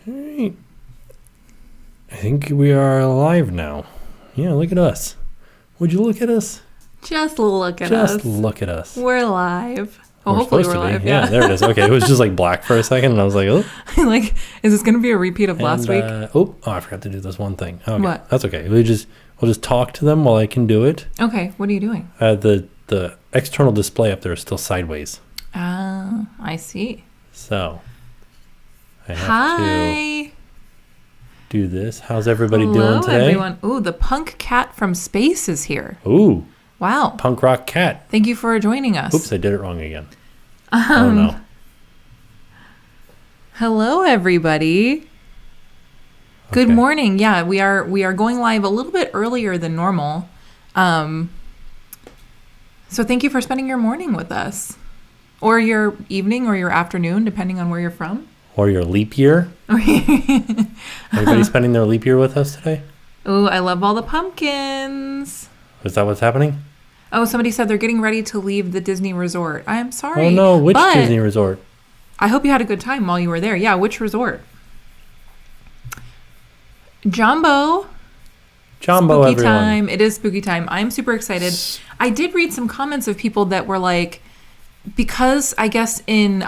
Right. I think we are live now. Yeah, look at us. Would you look at us? Just look at us. Just look at us. We're live. Well, hopefully we're live. Yeah, there it is. Okay, it was just like black for a second, and I was like, oh. Like, is this going to be a repeat of last week? I forgot to do this one thing. Okay, what? That's okay. We'll just talk to them while I can do it. Okay, what are you doing? The external display up there is still sideways. Ah, I see. So, I have to do this. How's everybody doing today? Hello, everyone. Ooh, the punk cat from space is here. Ooh. Wow. Punk rock cat. Thank you for joining us. Oops, I did it wrong again. Oh, no. Hello, everybody. Good morning. Yeah, we are going live a little bit earlier than normal. So thank you for spending your morning with us. Or your evening or your afternoon, depending on where you're from. Or your leap year. Everybody spending their leap year with us today? Ooh, I love all the pumpkins. Is that what's happening? Oh, somebody said they're getting ready to leave the Disney resort. I'm sorry. Oh, no. Which Disney resort? I hope you had a good time while you were there. Yeah, which resort? Jumbo, spooky everyone. Time. It is spooky time. I'm super excited. I did read some comments of people that were like, because I guess in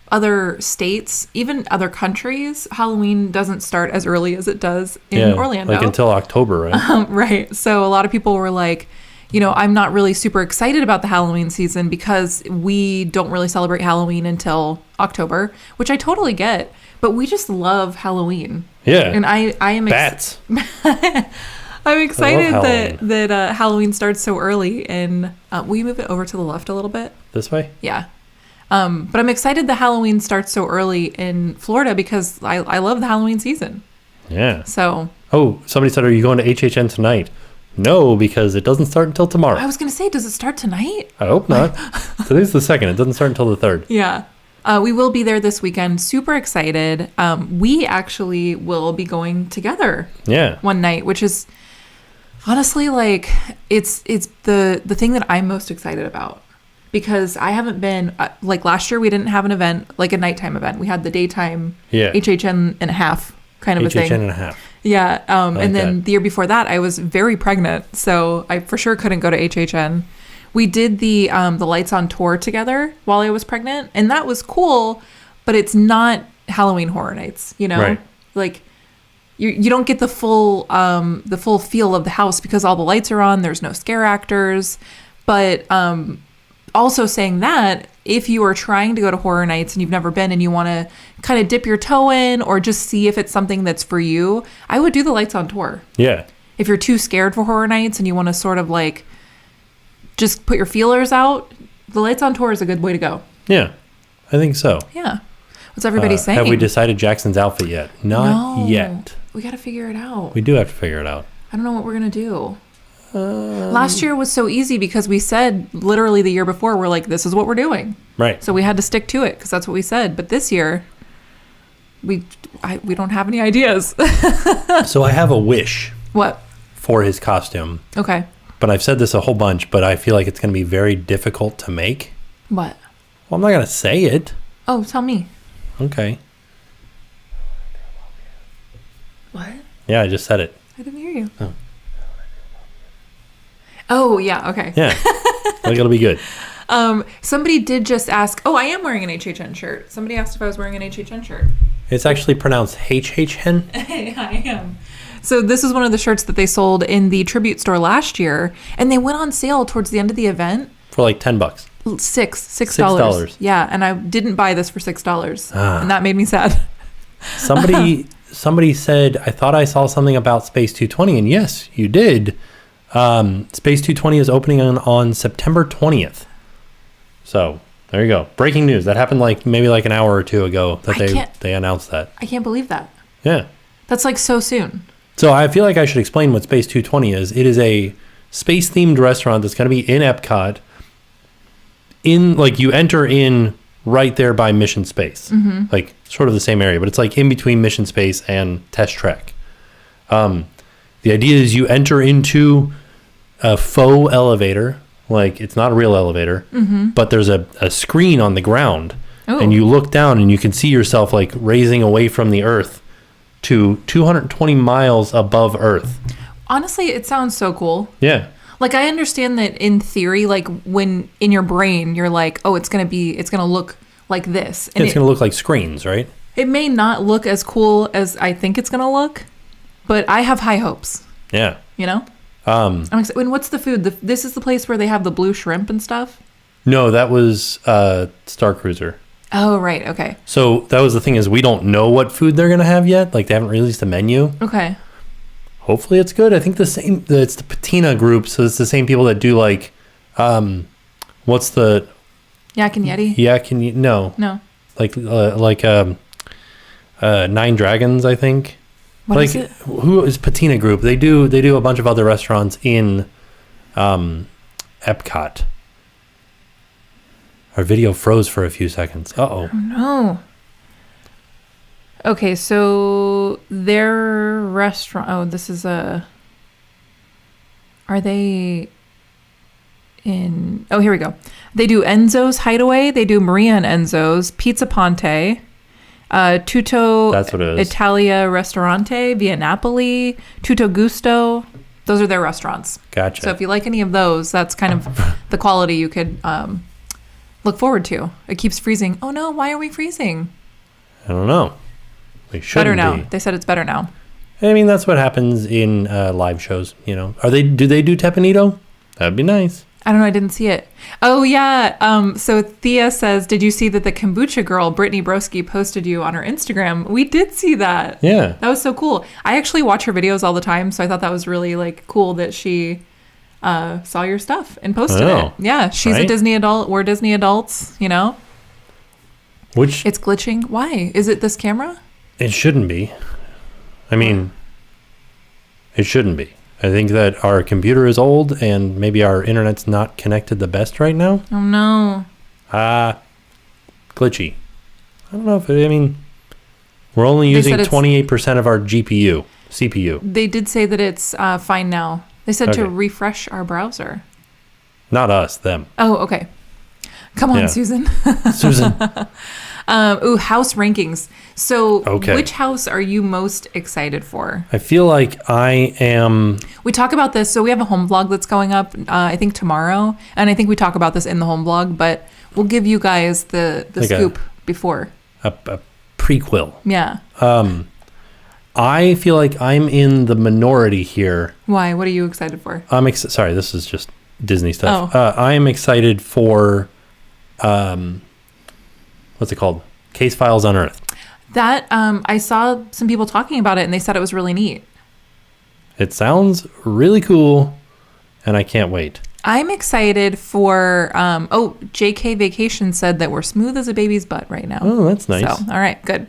other states, even other countries, Halloween doesn't start as early as it does in Orlando. Like until October, right? Right. So a lot of people were like, I'm not really super excited about the Halloween season because we don't really celebrate Halloween until October, which I totally get. But we just love Halloween. Yeah. And I am bats. I'm excited that Halloween starts so early. And will you move it over to the left a little bit? This way? Yeah. But I'm excited that Halloween starts so early in Florida because I love the Halloween season. Yeah. So. Oh, somebody said, are you going to HHN tonight? No, because it doesn't start until tomorrow. I was going to say, does it start tonight? I hope not. Today's the 2nd. It doesn't start until the 3rd. Yeah. We will be there this weekend. Super excited. We actually will be going together. Yeah. One night, which is honestly like it's the thing that I'm most excited about because I haven't been like last year. We didn't have an event like a nighttime event. We had the daytime HHN and a half kind of a thing. HHN and a half. Yeah. And then the year before that, I was very pregnant, so I for sure couldn't go to HHN. We did the Lights on Tour together while I was pregnant, and that was cool, but it's not Halloween Horror Nights, Right. Like you don't get the full feel of the house because all the lights are on, there's no scare actors. But also saying that, if you are trying to go to Horror Nights and you've never been and you want to kind of dip your toe in or just see if it's something that's for you, I would do the Lights on Tour. Yeah. If you're too scared for Horror Nights and you want to sort of like just put your feelers out, the Lights on Tour is a good way to go. Yeah, I think so. Yeah. What's everybody saying? Have we decided Jackson's outfit yet? Not yet. We got to figure it out. We do have to figure it out. I don't know what we're going to do. Last year was so easy because we said literally the year before, we're like, this is what we're doing. Right. So we had to stick to it because that's what we said. But this year, we don't have any ideas. So I have a wish. What? For his costume. Okay. But I've said this a whole bunch, but I feel like it's going to be very difficult to make. What? Well, I'm not going to say it. Oh, tell me. Okay. What? Yeah, I just said it. I didn't hear you. Oh, yeah. Okay. Yeah. I think it'll be good. Somebody did just ask. Oh, I am wearing an HHN shirt. Somebody asked if I was wearing an HHN shirt. It's actually pronounced HHN. I am. So this is one of the shirts that they sold in the tribute store last year, and they went on sale towards the end of the event. For like $10. $6. Yeah, and I didn't buy this for $6, and that made me sad. Somebody said, I thought I saw something about Space 220, and yes, you did. Space 220 is opening on September 20th. So there you go. Breaking news. That happened maybe an hour or two ago that they announced that. I can't believe that. Yeah. That's so soon. So I feel like I should explain what Space 220 is. It is a space-themed restaurant that's going to be in Epcot. You enter in right there by Mission Space. Mm-hmm. Sort of the same area, but it's in between Mission Space and Test Track. The idea is you enter into a faux elevator. It's not a real elevator, but there's a screen on the ground Oh. and you look down and you can see yourself like raising away from the earth to 220 miles above Earth. Honestly, it sounds so cool. Yeah. Like, I understand that in theory, like when in your brain, you're like, oh, it's going to look like this. And It's going to look like screens, right? It may not look as cool as I think it's going to look, but I have high hopes. Yeah. You know? I'm excited. And what's the food? This is the place where they have the blue shrimp and stuff? No, that was Star Cruiser. Oh, right. Okay. So that was the thing is we don't know what food they're going to have yet. Like they haven't released a menu. Okay. Hopefully it's good. I think it's the Patina group. So it's the same people that do like, what's the... Yak and Yeti? No. Like Nine Dragons, I think. What is it? Who is Patina Group? They do a bunch of other restaurants in Epcot. Our video froze for a few seconds. Uh-oh. Oh, no. Okay, so their restaurant... Oh, this is a... Are they in... Oh, here we go. They do Enzo's Hideaway. They do Maria and Enzo's. Pizza Ponte. Tutto... That's what it is. Italia Ristorante. Via Napoli. Tutto Gusto. Those are their restaurants. Gotcha. So if you like any of those, that's kind of the quality you could look forward to. It keeps freezing. Oh, no. Why are we freezing? I don't know. We shouldn't Better now. be. They said it's better now. I mean, that's what happens in live shows, you know. Do they do Tepanito? That'd be nice. I don't know. I didn't see it. Oh, yeah. So Thea says, did you see that the kombucha girl, Brittany Broski, posted you on her Instagram? We did see that. Yeah. That was so cool. I actually watch her videos all the time, so I thought that was really like cool that she saw your stuff and posted it. Yeah. She's a Disney adult. We're Disney adults, you know. It's glitching. Why? Is it this camera? It shouldn't be. I mean, it shouldn't be. I think that our computer is old and maybe our internet's not connected the best right now. Oh, no. Glitchy. I don't know if I mean, we're only using 28% of our CPU. They did say that it's fine now. They said to refresh our browser. Not us, them. Oh, okay. Come on, Susan. Susan. House rankings. So Okay. Which house are you most excited for? I feel like I am... We talk about this. So we have a home vlog that's going up, I think tomorrow. And I think we talk about this in the home vlog, but we'll give you guys the like scoop before. A prequel. Yeah. I feel like I'm in the minority here. Why? What are you excited for? Sorry, this is just Disney stuff. Oh. I am excited for... what's it called? Case Files Unearthed. That, I saw some people talking about it and they said it was really neat. It sounds really cool and I can't wait. I'm excited for, JK Vacation said that we're smooth as a baby's butt right now. Oh, that's nice. So, all right, good.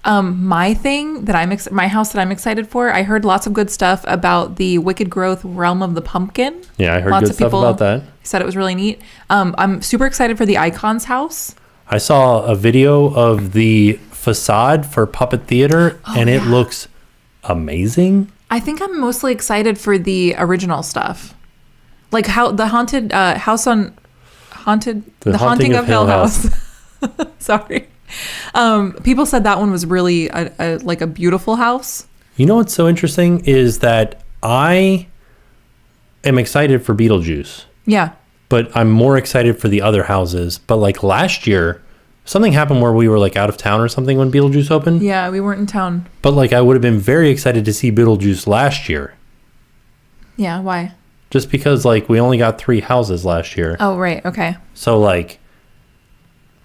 My thing that my house that I'm excited for, I heard lots of good stuff about the Wicked Growth Realm of the Pumpkin. Yeah, I heard lots good of stuff people about that. Said it was really neat. I'm super excited for the Icons house. I saw a video of the facade for Puppet Theater and it looks amazing. I think I'm mostly excited for the original stuff. Like how the haunted the Haunting of Hill House. Sorry. People said that one was really a beautiful house. You know what's so interesting is that I am excited for Beetlejuice. Yeah. But I'm more excited for the other houses. But like last year, something happened where we were like out of town or something when Beetlejuice opened. Yeah, we weren't in town. But like I would have been very excited to see Beetlejuice last year. Yeah, why? Just because like we only got 3 houses last year. Oh, right. Okay. So like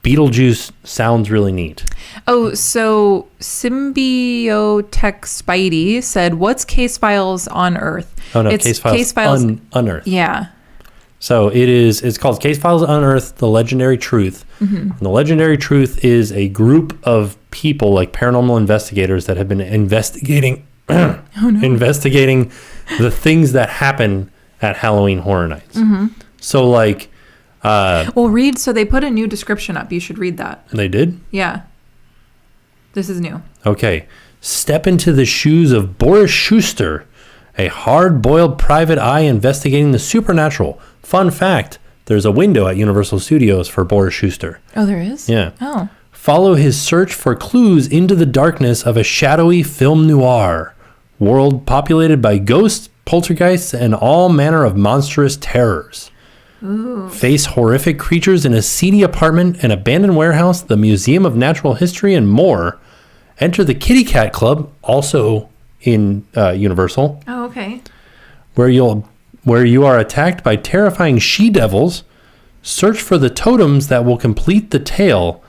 Beetlejuice sounds really neat. Oh, so Symbiotech Spidey said, what's Case Files on Earth? Oh, no, Case Files Unearthed. Yeah. So it's called Case Files Unearthed, The Legendary Truth. Mm-hmm. And The Legendary Truth is a group of people, like paranormal investigators that have been investigating investigating the things that happen at Halloween Horror Nights. Mm-hmm. So like... read. So they put a new description up. You should read that. They did? Yeah. This is new. Okay. Step into the shoes of Boris Schuster, a hard-boiled private eye investigating the supernatural. Fun fact, there's a window at Universal Studios for Boris Schuster. Oh, there is? Yeah. Oh. Follow his search for clues into the darkness of a shadowy film noir world populated by ghosts, poltergeists, and all manner of monstrous terrors. Ooh. Face horrific creatures in a seedy apartment, an abandoned warehouse, the Museum of Natural History, and more. Enter the Kitty Cat Club, also in Universal, Oh, okay. where you are attacked by terrifying she-devils. Search for the totems that will complete the tale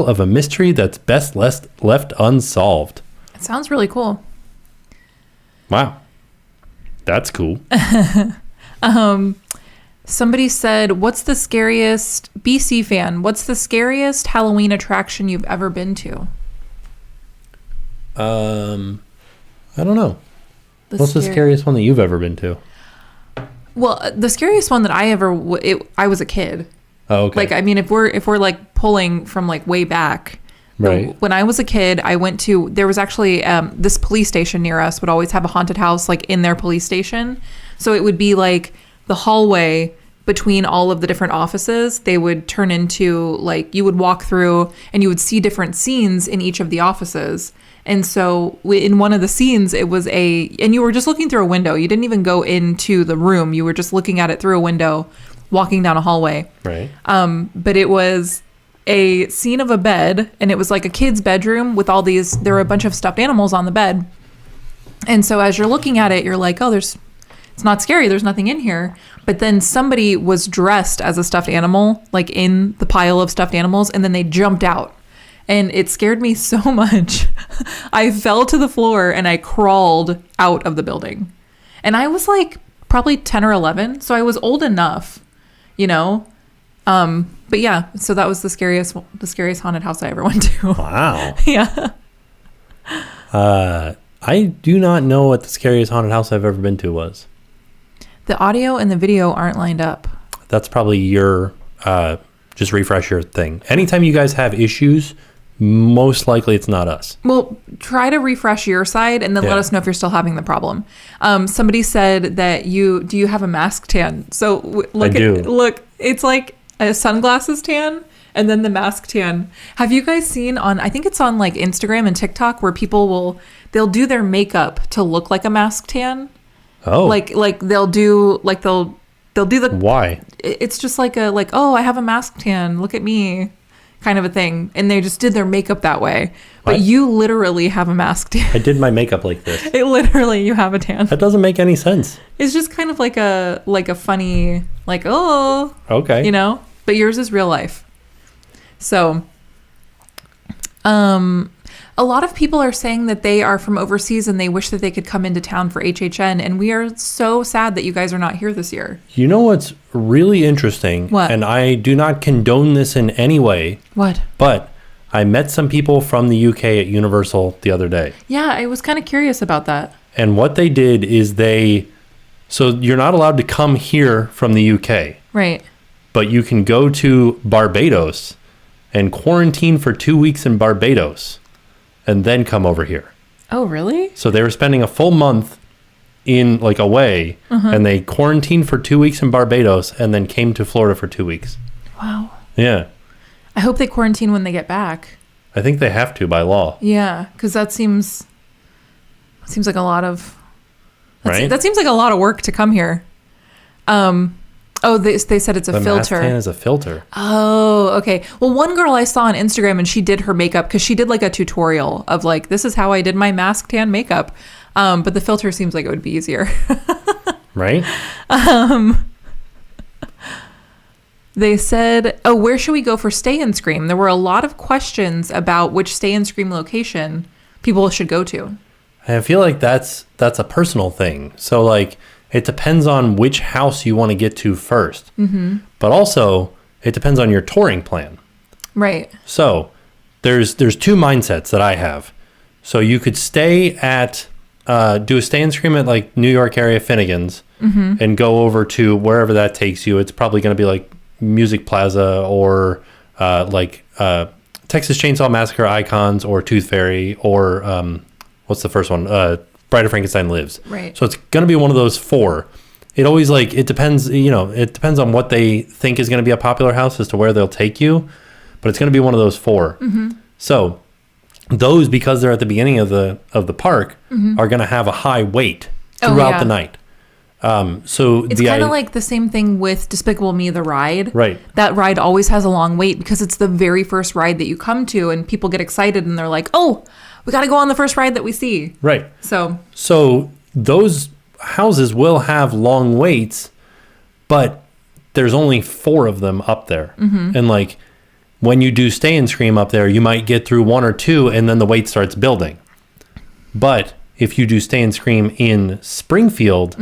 of a mystery that's best left unsolved. It sounds really cool. Wow. That's cool. Somebody said, what's the scariest, BC fan, what's the scariest Halloween attraction you've ever been to? I don't know. What's the scariest one that you've ever been to? Well, the scariest one that I ever, I was a kid. Oh, okay. Like, I mean, if we're like pulling from like way back, right. When I was a kid, I went to, there was actually this police station near us would always have a haunted house like in their police station. So it would be like the hallway between all of the different offices. They would turn into like, you would walk through and you would see different scenes in each of the offices. And so in one of the scenes, it was and you were just looking through a window. You didn't even go into the room. You were just looking at it through a window, walking down a hallway. Right. But it was a scene of a bed, and it was like a kid's bedroom with there were a bunch of stuffed animals on the bed. And so as you're looking at it, you're like, oh, it's not scary. There's nothing in here. But then somebody was dressed as a stuffed animal, like in the pile of stuffed animals, and then they jumped out. And it scared me so much. I fell to the floor and I crawled out of the building. And I was like probably 10 or 11. So I was old enough, you know. But yeah, so that was the scariest haunted house I ever went to. Wow. Yeah. I do not know what the scariest haunted house I've ever been to was. The audio and the video aren't lined up. That's probably your, just refresh your thing. Anytime you guys have issues, most likely it's not us. Well, try to refresh your side and then let us know if you're still having the problem. Somebody said that do you have a mask tan? So look, it's like a sunglasses tan and then the mask tan. Have you guys seen I think it's on like Instagram and TikTok where people they'll do their makeup to look like a mask tan. Oh. Like they'll do the why? It's just like oh, I have a mask tan, look at me kind of a thing, and they just did their makeup that way. But What? you literally have a mask tan. I did my makeup like this. You have a tan. That doesn't make any sense. It's just kind of like a funny oh, okay, you know, but yours is real life. So a lot of people are saying that they are from overseas and they wish that they could come into town for HHN, and we are so sad that you guys are not here this year. You know what's really interesting? What? And I do not condone this in any way. What? But I met some people from the UK at Universal the other day. Yeah, I was kind of curious about that. And what they did is so you're not allowed to come here from the UK. Right. But you can go to Barbados and quarantine for 2 weeks in Barbados and then come over here. Oh, really? So they were spending a full month in away, and they quarantined for 2 weeks in Barbados and then came to Florida for 2 weeks. Wow. Yeah. I hope they quarantine when they get back. I think they have to by law. Yeah, because that seems like a lot of... Right? That seems like a lot of work to come here. Oh, they said it's a filter. The mask tan is a filter. Oh, okay. Well, one girl I saw on Instagram, and she did her makeup because she did like a tutorial of like, this is how I did my mask tan makeup. But the filter seems like it would be easier. Right? They said, oh, where should we go for Stay and Scream? There were a lot of questions about which Stay and Scream location people should go to. I feel like that's a personal thing. So like, it depends on which house you want to get to first. Mm-hmm. But also, it depends on your touring plan. Right. So, there's two mindsets that I have. So, you could stay at, do a Stay and Scream at like New York area Finnegan's and go over to wherever that takes you. It's probably going to be like Music Plaza or Texas Chainsaw Massacre Icons or Tooth Fairy or what's the first one? Bride of Frankenstein Lives. Right. So it's going to be one of those four. it always like, it depends, it depends on what they think is going to be a popular house as to where they'll take you, but it's going to be one of those 4. So those, because they're at the beginning of the park, are going to have a high wait throughout the night. So it's kind of like the same thing with Despicable Me, the ride. Right. That ride always has a long wait because it's the very first ride that you come to, and people get excited and they're like, oh, we got to go on the first ride that we see. Right. So those houses will have long waits, but there's only 4 of them up there. And like when you do Stay and Scream up there, you might get through 1 or 2 and then the wait starts building. But if you do Stay and Scream in Springfield,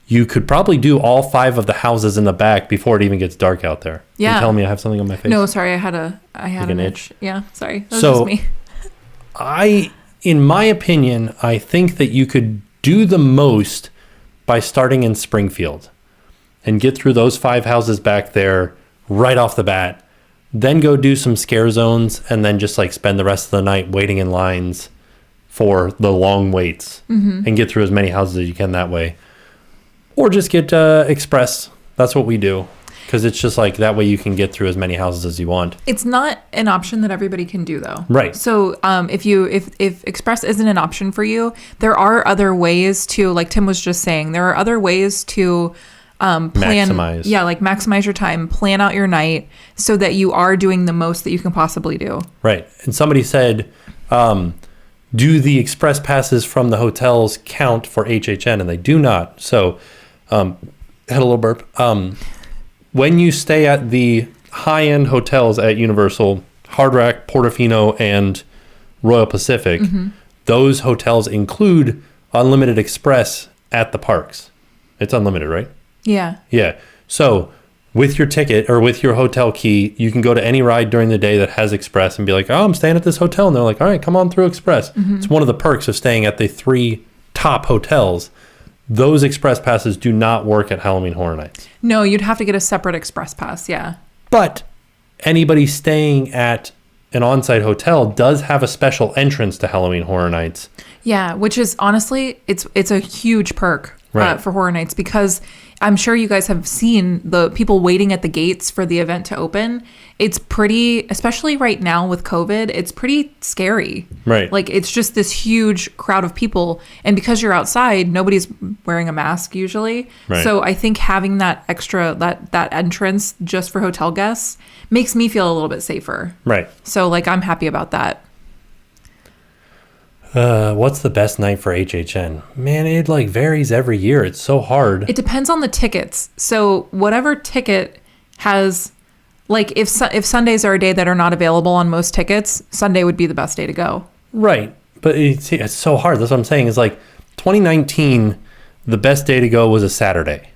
you could probably do all 5 of the houses in the back before it even gets dark out there. Yeah. You telling me I have something on my face? No, sorry, I had an itch. Yeah, sorry. That was just me. In my opinion, I think that you could do the most by starting in Springfield and get through those 5 houses back there right off the bat. Then go do some scare zones and then just like spend the rest of the night waiting in lines for the long waits and get through as many houses as you can that way. Or just get Express. That's what we do. Because it's just like that way you can get through as many houses as you want. It's not an option that everybody can do though. Right. So if Express isn't an option for you, there are other ways to, like Tim was just saying, there are other ways to plan. Maximize. Yeah, like maximize your time, plan out your night so that you are doing the most that you can possibly do. Right. And somebody said, do the Express passes from the hotels count for HHN? And they do not. So, had a little burp. When you stay at the high-end hotels at Universal, Hard Rock, Portofino, and Royal Pacific, those hotels include unlimited Express at the parks. It's unlimited, right? Yeah. Yeah. So with your ticket or with your hotel key, you can go to any ride during the day that has Express and be like, oh, I'm staying at this hotel. And they're like, all right, come on through Express. It's one of the perks of staying at the 3 top hotels. Those Express passes do not work at Halloween Horror Nights. No, you'd have to get a separate Express pass. Yeah. But anybody staying at an on-site hotel does have a special entrance to Halloween Horror Nights. Yeah, which is honestly, it's a huge perk Right. for Horror Nights, because I'm sure you guys have seen the people waiting at the gates for the event to open. It's pretty, especially right now with COVID, it's pretty scary. Right. Like it's just this huge crowd of people. And because you're outside, nobody's wearing a mask usually. Right. So I think having that extra, that entrance just for hotel guests makes me feel a little bit safer. Right. So like I'm happy about that. What's the best night for HHN? Man, it like varies every year. It's so hard. It depends on the tickets. So whatever ticket has, like if Sundays are a day that are not available on most tickets, Sunday would be the best day to go. Right. But it's so hard. That's what I'm saying. Is like 2019, the best day to go was a Saturday.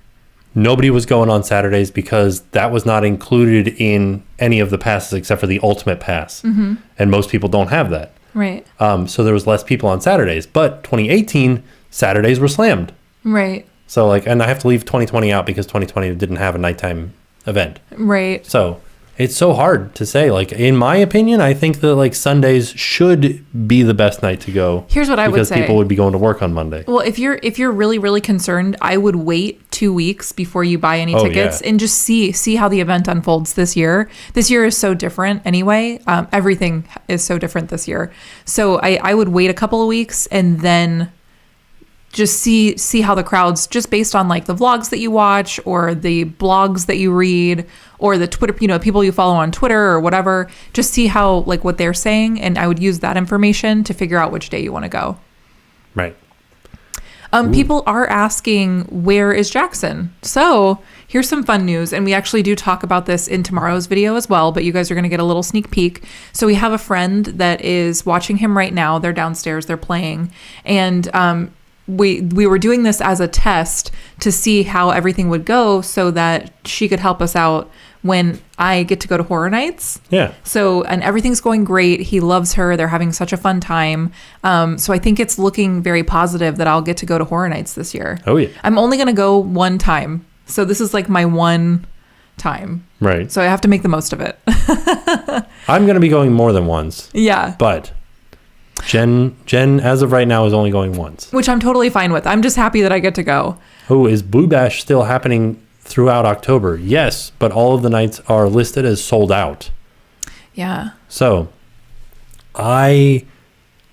Nobody was going on Saturdays because that was not included in any of the passes except for the Ultimate Pass. And most people don't have that. Right. So there was less people on Saturdays. But 2018, Saturdays were slammed. Right. So like, and I have to leave 2020 out because 2020 didn't have a nighttime event. Right. So it's so hard to say. Like, in my opinion, I think that like Sundays should be the best night to go. Here's what I would say. Because people would be going to work on Monday. Well, if you're really, really concerned, I would wait 2 weeks before you buy any tickets and just see how the event unfolds this year. This year is so different anyway. Everything is so different this year. So I would wait a couple of weeks and then just see how the crowds, just based on like the vlogs that you watch or the blogs that you read or the Twitter, people you follow on Twitter or whatever, just see how like what they're saying. And I would use that information to figure out which day you want to go. Right. People are asking, where is Jackson? So here's some fun news. And we actually do talk about this in tomorrow's video as well, but you guys are going to get a little sneak peek. So we have a friend that is watching him right now. They're downstairs, they're playing. And, we were doing this as a test to see how everything would go so that she could help us out when I get to go to Horror Nights. Yeah. So, and everything's going great. He loves her. They're having such a fun time. So I think it's looking very positive that I'll get to go to Horror Nights this year. Oh, yeah. I'm only going to go one time. So this is like my one time. Right. So I have to make the most of it. I'm going to be going more than once. Yeah. But Jen, as of right now, is only going once. Which I'm totally fine with. I'm just happy that I get to go. Oh, is Blue Bash still happening throughout October? Yes, but all of the nights are listed as sold out. Yeah. So I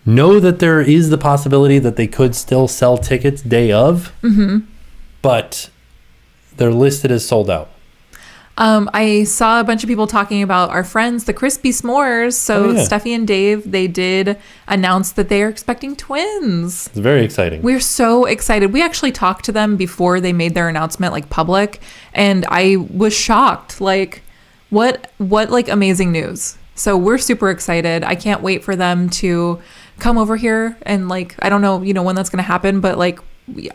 know that there is the possibility that they could still sell tickets day of, but they're listed as sold out. I saw a bunch of people talking about our friends, the Crispy S'mores. So Steffi and Dave, they did announce that they are expecting twins. It's very exciting. We're so excited. We actually talked to them before they made their announcement like public, and I was shocked. Like, what like amazing news. So we're super excited. I can't wait for them to come over here, and like, I don't know, when that's going to happen, but like,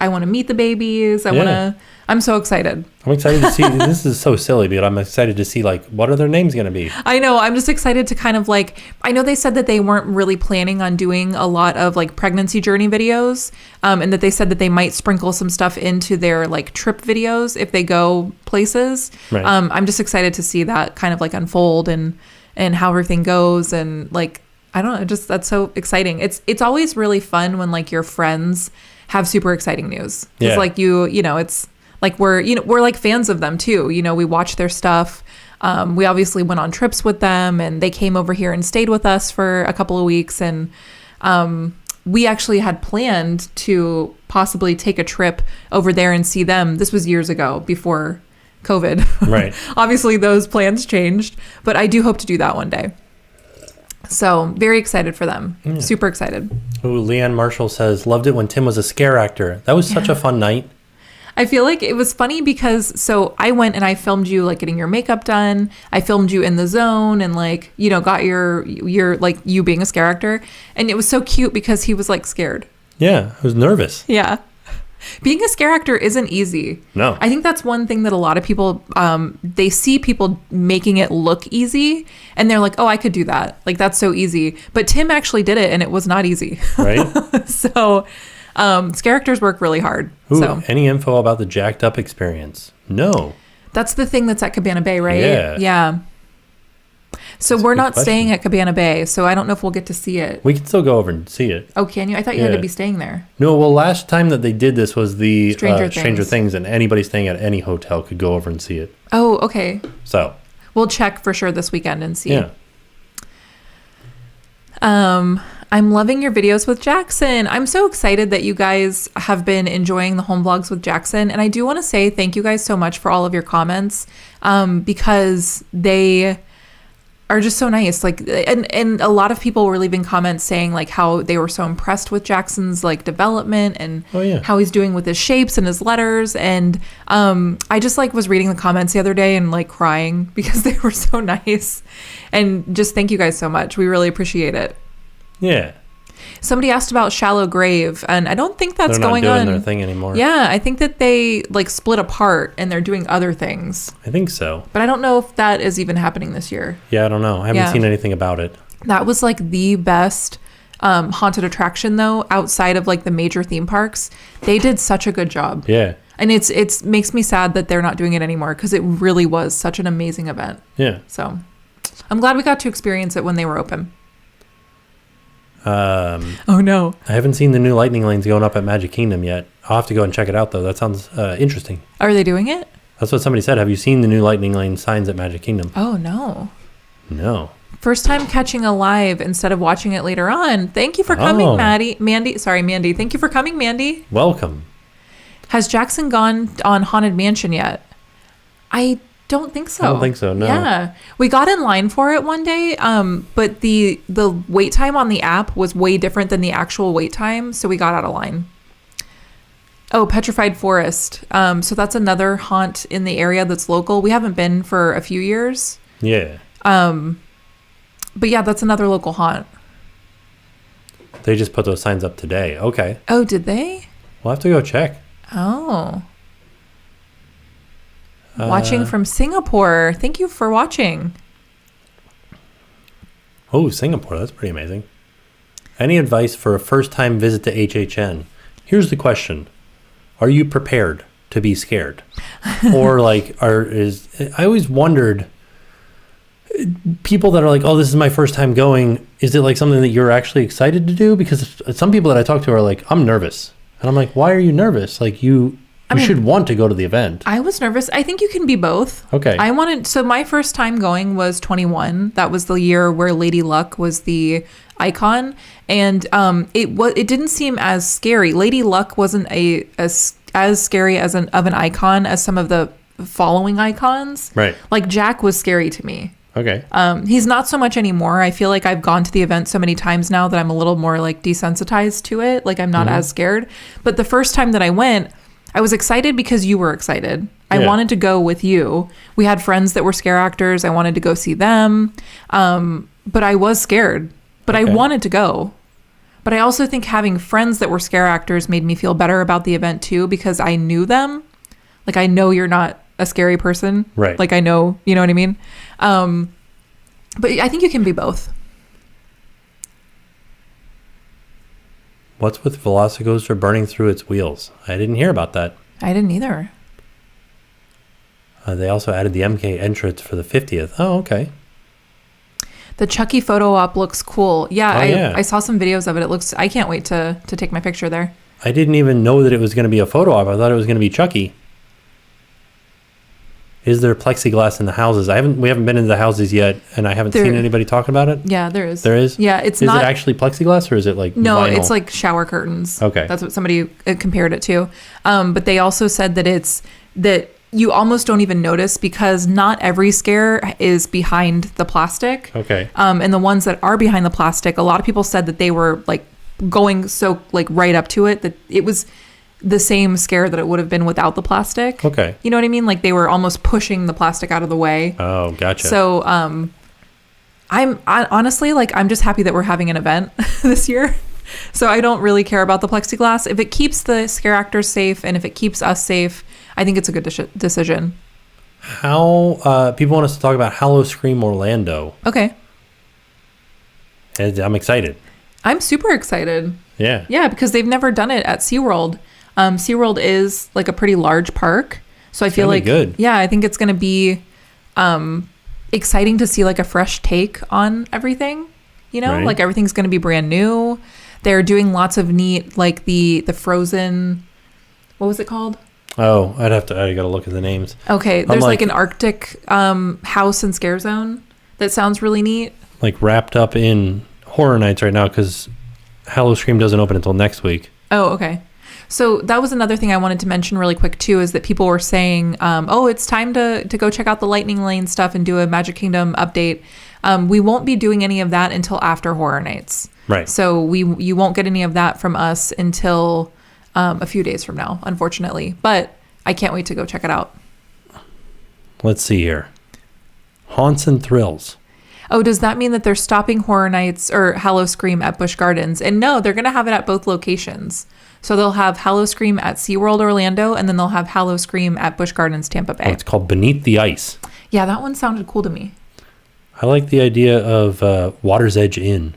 I want to meet the babies. I'm so excited. I'm excited to see. This is so silly, but I'm excited to see like what are their names going to be. I know. I'm just excited to kind of like, I know they said that they weren't really planning on doing a lot of like pregnancy journey videos, and that they said that they might sprinkle some stuff into their like trip videos if they go places. Right. I'm just excited to see that kind of like unfold and how everything goes, and like, I don't know, just that's so exciting. It's always really fun when like your friends have super exciting news. It's like it's like we're like fans of them too. We watch their stuff. We obviously went on trips with them, and they came over here and stayed with us for a couple of weeks. And we actually had planned to possibly take a trip over there and see them. This was years ago before COVID. Right. Obviously those plans changed, but I do hope to do that one day. So very excited for them. Yeah. Super excited. Ooh, Leanne Marshall says, loved it when Tim was a scare actor. That was such a fun night. I feel like it was funny because so I went and I filmed you like getting your makeup done. I filmed you in the zone and like, got your like you being a scare actor. And it was so cute because he was like scared. Yeah, I was nervous. Yeah. Being a scare actor isn't easy. No. I think that's one thing that a lot of people, they see people making it look easy and they're like, oh, I could do that. Like, that's so easy. But Tim actually did it and it was not easy. Right. So scare actors work really hard. Ooh, so any info about the Jacked Up experience? No. That's the thing that's at Cabana Bay, right? Yeah. Yeah. So That's we're not question. staying at Cabana Bay, so I don't know if we'll get to see it. We can still go over and see it. Oh, can you? I thought you had to be staying there. No, well, last time that they did this was the Stranger Things, and anybody staying at any hotel could go over and see it. Oh, okay. So we'll check for sure this weekend and see. Yeah. I'm loving your videos with Jackson. I'm so excited that you guys have been enjoying the home vlogs with Jackson. And I do want to say thank you guys so much for all of your comments, because they are just so nice. Like, and a lot of people were leaving comments saying like how they were so impressed with Jackson's like development and how he's doing with his shapes and his letters. And I just like was reading the comments the other day and like crying because they were so nice. And just thank you guys so much. We really appreciate it. Yeah. Somebody asked about Shallow Grave, and I don't think that's going on. They're not doing their thing anymore. Yeah, I think that they like split apart and they're doing other things. I think so. But I don't know if that is even happening this year. Yeah, I don't know. I haven't seen anything about it. That was like the best haunted attraction though, outside of like the major theme parks. They did such a good job. Yeah. And it's makes me sad that they're not doing it anymore because it really was such an amazing event. Yeah. So I'm glad we got to experience it when they were open. Oh no, I haven't seen the new lightning lanes going up at Magic Kingdom yet. I'll have to go and check it out though. That sounds interesting. Are they doing it? That's what somebody said. Have you seen the new lightning lane signs at Magic Kingdom? Oh no. No. First time catching a live instead of watching it later on. Thank you for coming, Mandy. Thank you for coming, Mandy. Welcome. Has Jackson gone on Haunted Mansion yet? I don't think so. I don't think so, no. Yeah. We got in line for it one day, but the wait time on the app was way different than the actual wait time, so we got out of line. Oh, Petrified Forest. So that's another haunt in the area that's local. We haven't been for a few years. Yeah. But yeah, that's another local haunt. They just put those signs up today. Okay. Oh, did they? We'll have to go check. Oh. Watching from Singapore. Thank you for watching. Oh, Singapore. That's pretty amazing. Any advice for a first-time visit to HHN? Here's the question. Are you prepared to be scared? Or like, I always wondered, people that are like, oh, this is my first time going, is it like something that you're actually excited to do? Because some people that I talk to are like, I'm nervous. And I'm like, why are you nervous? Like, you You should want to go to the event. I was nervous. I think you can be both. Okay. So my first time going was 21. That was the year where Lady Luck was the icon. And it didn't seem as scary. Lady Luck wasn't as scary of an icon as some of the following icons. Right. Like Jack was scary to me. Okay. He's not so much anymore. I feel like I've gone to the event so many times now that I'm a little more like desensitized to it. Like I'm not as scared. But the first time that I went, I was excited because you were excited. I wanted to go with you. We had friends that were scare actors. I wanted to go see them. But I was scared. But I wanted to go. But I also think having friends that were scare actors made me feel better about the event too, because I knew them. Like I know you're not a scary person. Right. Like I know, you know what I mean? But I think you can be both. What's with Velocicoaster burning through its wheels? I didn't hear about that. I didn't either. They also added the MK entrance for the 50th. Oh, okay. The Chucky Photo Op looks cool. Yeah, yeah. I saw some videos of it. I can't wait to take my picture there. I didn't even know that it was going to be a photo op. I thought it was going to be Chucky. Is there plexiglass in the houses? We haven't been into the houses yet, and I haven't seen anybody talking about it. Yeah, there is. There is? Yeah, it's is not. Is it actually plexiglass, or is it like No, vinyl? it's like shower curtains. Okay. That's what somebody compared it to. But they also said that you almost don't even notice because not every scare is behind the plastic. Okay. And the ones that are behind the plastic, a lot of people said that they were like going so like right up to it that it was the same scare that it would have been without the plastic. Okay. You know what I mean? Like they were almost pushing the plastic out of the way. Oh, gotcha. So I honestly, like, I'm just happy that we're having an event this year. So I don't really care about the plexiglass. If it keeps the scare actors safe and if it keeps us safe, I think it's a good decision. How people want us to talk about Hallow Scream Orlando. Okay. And I'm excited. I'm super excited. Yeah. Yeah, because they've never done it at SeaWorld. SeaWorld is like a pretty large park. So I feel like, good. Yeah, I think it's going to be exciting to see like a fresh take on everything. You know, Right. like everything's going to be brand new. They're doing lots of neat, like the Frozen, what was it called? Oh, I gotta look at the names. Okay, there's like an Arctic house and scare zone that sounds really neat. Like wrapped up in Horror Nights right now because Hallow Scream doesn't open until next week. Oh, okay. So that was another thing I wanted to mention really quick too, is that people were saying, oh, it's time to go check out the Lightning Lane stuff and do a Magic Kingdom update. We won't be doing any of that until after Horror Nights. Right. So you won't get any of that from us until a few days from now, unfortunately. But I can't wait to go check it out. Let's see here. Haunts and Thrills. Oh, does that mean that they're stopping Horror Nights or Hallow Scream at Busch Gardens? And no, they're going to have it at both locations. So they'll have Hallow Scream at SeaWorld Orlando, and then they'll have Hallow Scream at Busch Gardens Tampa Bay. Oh, it's called Beneath the Ice. Yeah, that one sounded cool to me. I like the idea of Water's Edge Inn.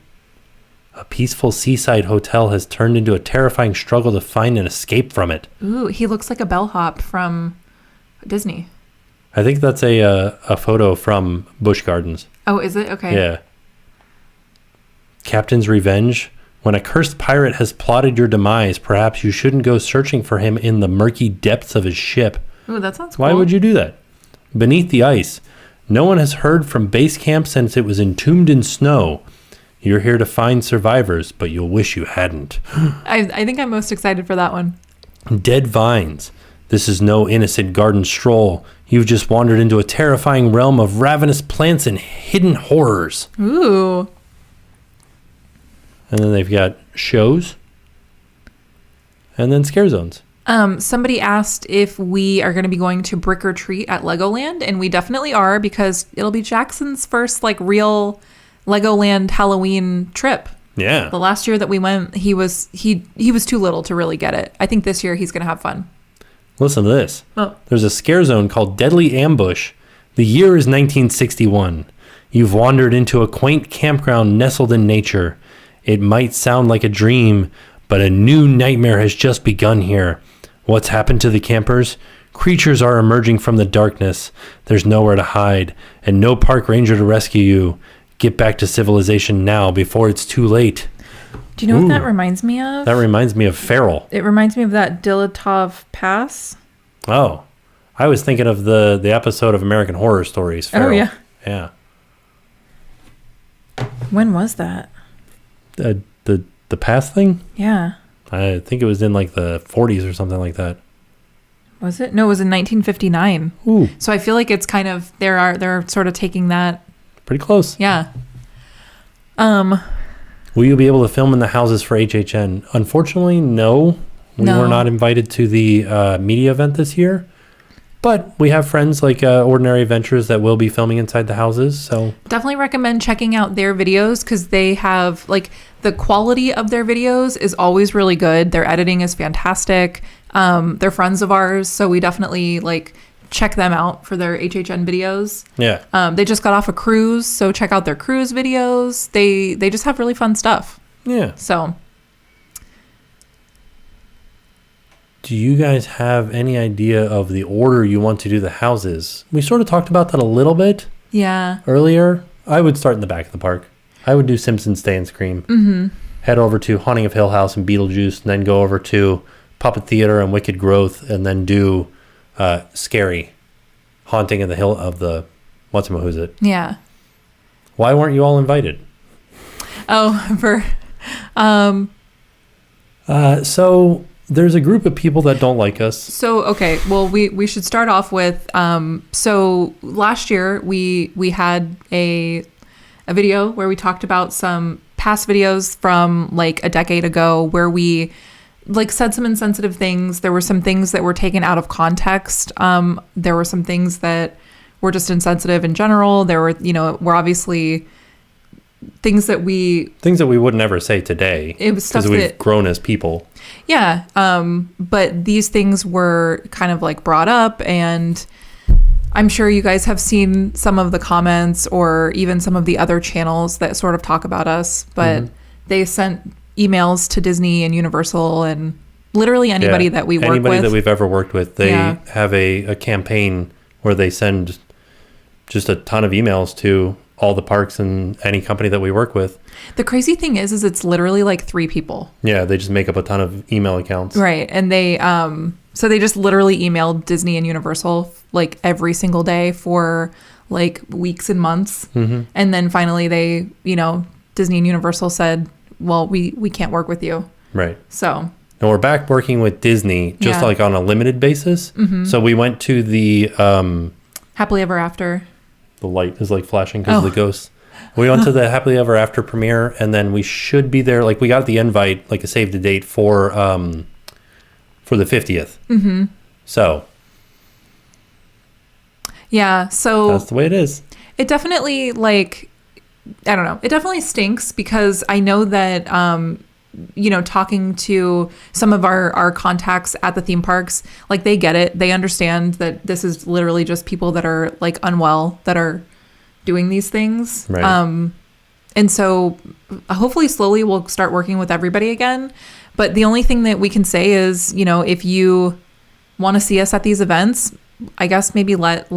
A peaceful seaside hotel has turned into a terrifying struggle to find an escape from it. Ooh, he looks like a bellhop from Disney. I think that's a photo from Busch Gardens. Oh, is it? Okay. Yeah. Captain's Revenge. When a cursed pirate has plotted your demise, perhaps you shouldn't go searching for him in the murky depths of his ship. Ooh, that sounds cool. Why would you do that? Beneath the Ice. No one has heard from base camp since it was entombed in snow. You're here to find survivors, but you'll wish you hadn't. I think I'm most excited for that one. Dead Vines. This is no innocent garden stroll. You've just wandered into a terrifying realm of ravenous plants and hidden horrors. Ooh. And then they've got shows. And then scare zones. Somebody asked if we are going to be going to Brick or Treat at Legoland, and we definitely are, because it'll be Jackson's first like real Legoland Halloween trip. Yeah. The last year that we went, he was too little to really get it. I think this year he's going to have fun. Listen to this. Oh. There's a scare zone called Deadly Ambush. The year is 1961. You've wandered into a quaint campground nestled in nature. It might sound like a dream, but a new nightmare has just begun here. What's happened to the campers? Creatures are emerging from the darkness. There's nowhere to hide, and no park ranger to rescue you. Get back to civilization now before it's too late. Do you know what that reminds me of? That reminds me of Feral. It reminds me of that Dilatov Pass. Oh, I was thinking of the episode of American Horror Stories. Feral. Oh, yeah. Yeah. When was that? The past thing? Yeah. I think it was in like the 40s or something like that. Was it? No, it was in 1959. Ooh. So I feel like it's kind of they're sort of taking that. Pretty close. Yeah. Will you be able to film in the houses for HHN? Unfortunately, no. We were not invited to the media event this year. But we have friends like Ordinary Adventures that will be filming inside the houses. So definitely recommend checking out their videos because they have like the quality of their videos is always really good. Their editing is fantastic. They're friends of ours, so we definitely like check them out for their HHN videos. Yeah. They just got off a cruise, so check out their cruise videos. They just have really fun stuff. Yeah. So do you guys have any idea of the order you want to do the houses? We sort of talked about that a little bit earlier. I would start in the back of the park. I would do Simpsons Stay and Scream. Mm-hmm. Head over to Haunting of Hill House and Beetlejuice, and then go over to Puppet Theater and Wicked Growth, and then do Scary, Haunting of the Hill of the What's-It? Yeah. Why weren't you all invited? Oh, So there's a group of people that don't like us. So, okay, well, we should start off with, so last year we had a video where we talked about some past videos from like a decade ago where we like said some insensitive things. There were some things that were taken out of context. There were some things that were just insensitive in general. There were, were obviously things that we would never say today. It was stuff because we've grown as people. Yeah. But these things were kind of like brought up, and I'm sure you guys have seen some of the comments or even some of the other channels that sort of talk about us, but they sent emails to Disney and Universal and literally anybody that we work with. Anybody that we've ever worked with, they have a campaign where they send just a ton of emails to all the parks and any company that we work with. The crazy thing is it's literally like 3 people. Yeah, they just make up a ton of email accounts. Right. And they so they just literally emailed Disney and Universal like every single day for like weeks and months. Mm-hmm. And then finally they, Disney and Universal said, well, we can't work with you. Right. So. And we're back working with Disney just like on a limited basis. Mm-hmm. So we went to the Happily Ever After. The light is like flashing because of the ghosts. We went to the Happily Ever After premiere, and then we should be there. Like we got the invite, like a save the date for the 50th. Mm-hmm. So. Yeah. So. That's the way it is. It definitely like, I don't know. It definitely stinks because I know that, talking to some of our contacts at the theme parks, like they get it. They understand that this is literally just people that are like unwell that are doing these things. Right. And so hopefully slowly we'll start working with everybody again. But the only thing that we can say is, if you want to see us at these events, I guess maybe let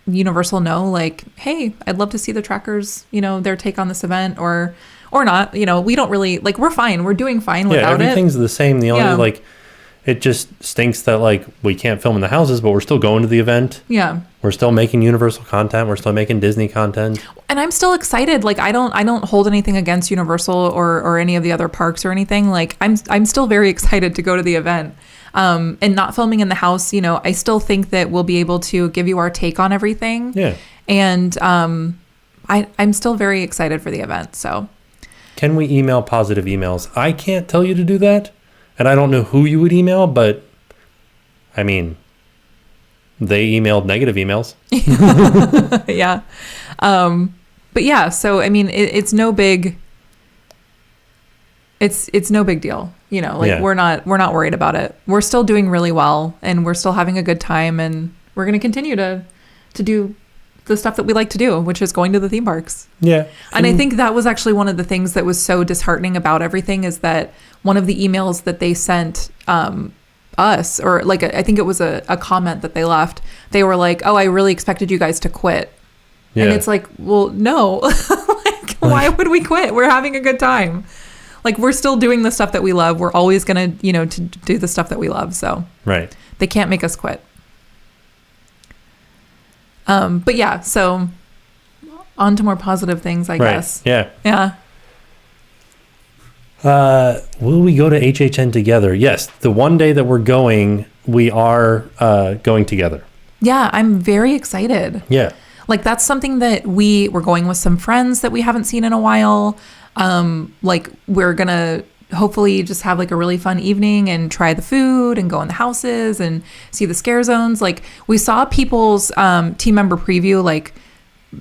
Universal know, like, hey, I'd love to see the trackers, their take on this event or not. We don't really like, we're fine. We're doing fine without it. Yeah, everything's the same. The only like, it just stinks that like we can't film in the houses, but we're still going to the event. Yeah. We're still making Universal content. We're still making Disney content. And I'm still excited. Like I don't hold anything against Universal or any of the other parks or anything. Like I'm still very excited to go to the event. And not filming in the house, I still think that we'll be able to give you our take on everything. Yeah. And I'm still very excited for the event. So. Can we email positive emails? I can't tell you to do that. And I don't know who you would email, but I mean, they emailed negative emails. Yeah. But yeah, so I mean, it's no big, it's no big deal. We're not worried about it. We're still doing really well and we're still having a good time, and we're going to continue to do the stuff that we like to do, which is going to the theme parks. Yeah. And I think that was actually one of the things that was so disheartening about everything is that one of the emails that they sent us, or like, I think it was a comment that they left, they were like, oh, I really expected you guys to quit. Yeah. And it's like, well, no, like, why would we quit? We're having a good time. Like, we're still doing the stuff that we love. We're always going to, to do the stuff that we love. So right. They can't make us quit. But yeah, so on to more positive things, I guess. Yeah. Yeah. Will we go to HHN together? Yes. The one day that we're going, we are going together. Yeah, I'm very excited. Yeah. Like, that's something that we're going with some friends that we haven't seen in a while. Like, we're going to hopefully just have like a really fun evening and try the food and go in the houses and see the scare zones. Like, we saw people's team member preview, like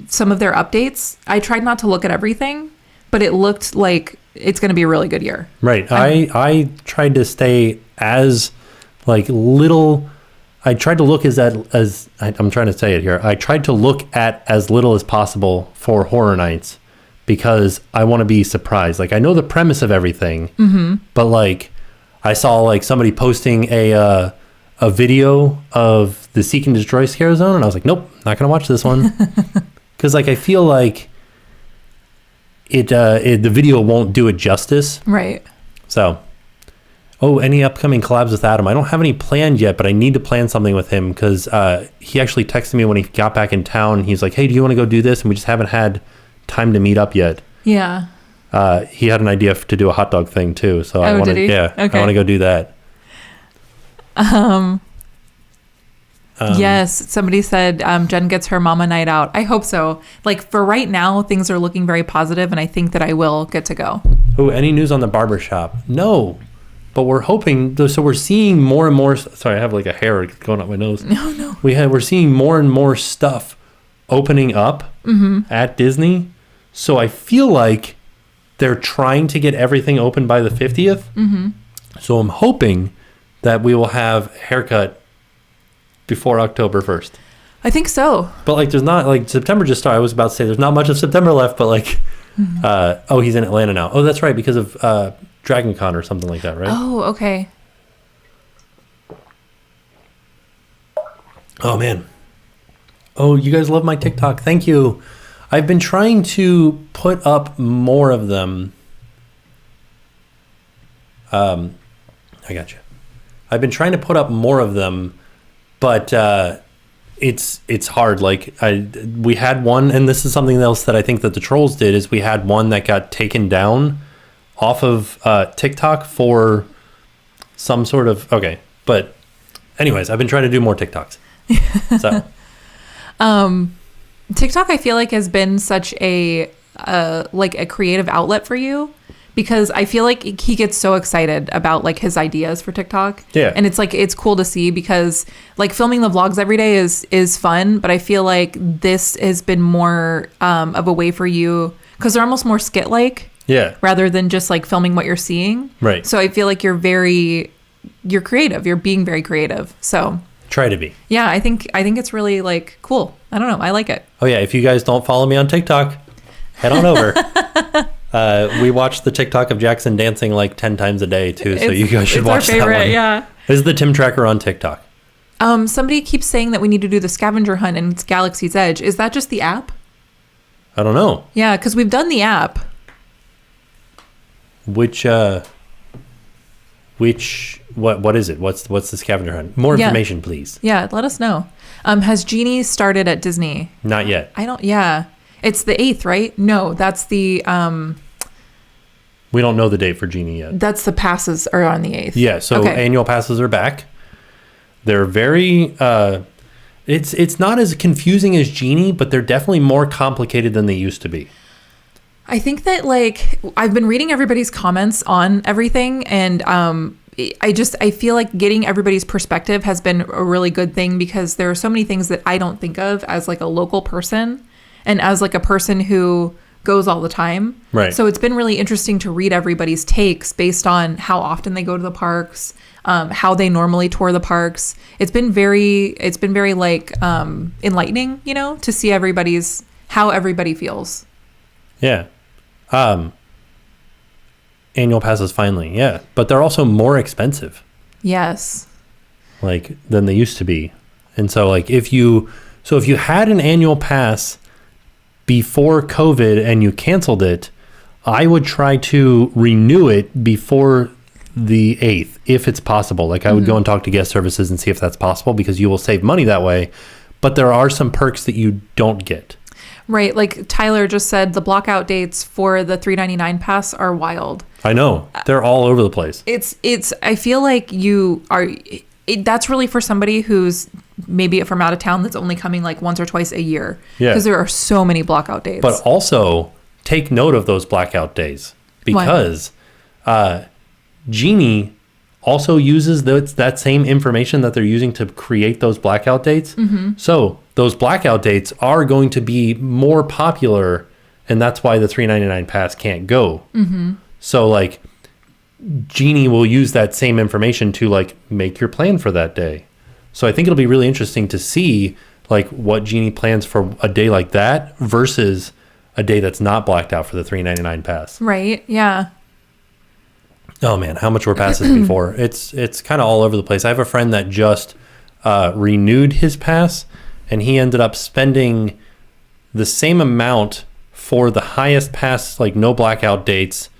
some of their updates. I tried not to look at everything, but it looked like it's going to be a really good year. Right. I tried to stay as like little. I tried to look as I'm trying to say it here. I tried to look at as little as possible for Horror Nights because I want to be surprised. Like, I know the premise of everything, but like I saw like somebody posting a video of the Seek and Destroy scare zone, and I was like, nope, not gonna watch this one because like I feel like the video won't do it justice. Right. So. Oh, any upcoming collabs with Adam? I don't have any planned yet, but I need to plan something with him because he actually texted me when he got back in town. He's like, hey, do you want to go do this? And we just haven't had time to meet up yet. Yeah. He had an idea to do a hot dog thing too. So I want to, okay. I want to go do that. Yes, somebody said Jen gets her mama night out. I hope so. Like, for right now, things are looking very positive, and I think that I will get to go. Oh, any news on the barbershop? No. But we're hoping, so we're seeing more and more. Sorry, I have like a hair going up my nose. No. We're seeing more and more stuff opening up at Disney. So I feel like they're trying to get everything open by the 50th. So I'm hoping that we will have haircut before October 1st. I think so. But like, there's not like September just started. I was about to say there's not much of September left, but like, oh, he's in Atlanta now. Oh, that's right, because of Dragon Con or something like that, right? Oh, okay. Oh, man. Oh, you guys love my TikTok. Thank you. I've been trying to put up more of them. I got you. I've been trying to put up more of them, but it's hard. Like, we had one, and this is something else that I think that the trolls did, is we had one that got taken down off of TikTok for some sort of but anyways, I've been trying to do more TikToks. So TikTok, I feel like, has been such a like a creative outlet for you, because I feel like he gets so excited about like his ideas for TikTok. Yeah. And it's like, it's cool to see, because like filming the vlogs every day is fun, but I feel like this has been more of a way for you, because they're almost more skit-like. Yeah. Rather than just like filming what you're seeing. Right. So I feel like you're creative. You're being very creative. So try to be. yeah, I think it's really like cool. I don't know. I like it. Oh yeah. If you guys don't follow me on TikTok, head on over. We watch the TikTok of Jackson dancing like 10 times a day too. So you guys should watch our favorite, that one. Yeah. This is the TimTracker on TikTok. Somebody keeps saying that we need to do the scavenger hunt and it's Galaxy's Edge. Is that just the app? I don't know. Yeah, because we've done the app. What is it? What's the scavenger hunt? More information, please. Yeah, let us know. Has Genie started at Disney? Not yet. Yeah. It's the 8th, right? No, that's the we don't know the date for Genie yet. That's the passes are on the 8th. Yeah, so annual passes are back. They're very it's not as confusing as Genie, but they're definitely more complicated than they used to be. I think that like I've been reading everybody's comments on everything, and I feel like getting everybody's perspective has been a really good thing, because there are so many things that I don't think of as like a local person and as like a person who goes all the time. Right. So it's been really interesting to read everybody's takes based on how often they go to the parks, how they normally tour the parks. It's been very like enlightening, to see how everybody feels. Yeah. Annual passes finally, yeah. But they're also more expensive. Yes. Like, than they used to be. And so like if you had an annual pass before COVID and you canceled it, I would try to renew it before the 8th, if it's possible. Like, I would go and talk to guest services and see if that's possible, because you will save money that way. but there are some perks that you don't get. Right. Like Tyler just said, the blockout dates for the $3.99 pass are wild. I know. They're all over the place. I feel like that's really for somebody who's maybe from out of town that's only coming like once or twice a year. Yeah. Because there are so many blockout dates. But also take note of those blackout days because Genie also uses that same information that they're using to create those blackout dates. Mm-hmm. So those blackout dates are going to be more popular, and that's why the $3.99 pass can't go. Mm-hmm. So like Genie will use that same information to like make your plan for that day. So I think it'll be really interesting to see like what Genie plans for a day like that versus a day that's not blacked out for the $3.99 pass. Right. Yeah. Oh man, how much were passes before? It's kind of all over the place. I have a friend that just renewed his pass, and he ended up spending the same amount for the highest pass, like no blackout dates,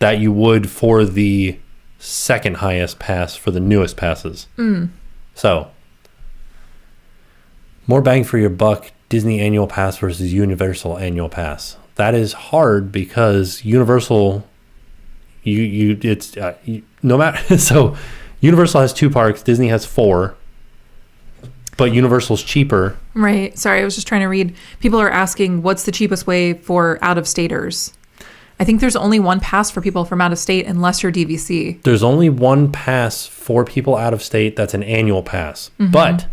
that you would for the second highest pass for the newest passes. So, more bang for your buck, Disney annual pass versus Universal annual pass. That is hard because Universal, no matter. So, Universal has 2 parks, Disney has 4, but Universal's cheaper. Right. Sorry, I was just trying to read. People are asking, what's the cheapest way for out-of-staters? I think there's only one pass for people from out of state unless you're DVC. There's only one pass for people out of state that's an annual pass. Mm-hmm. But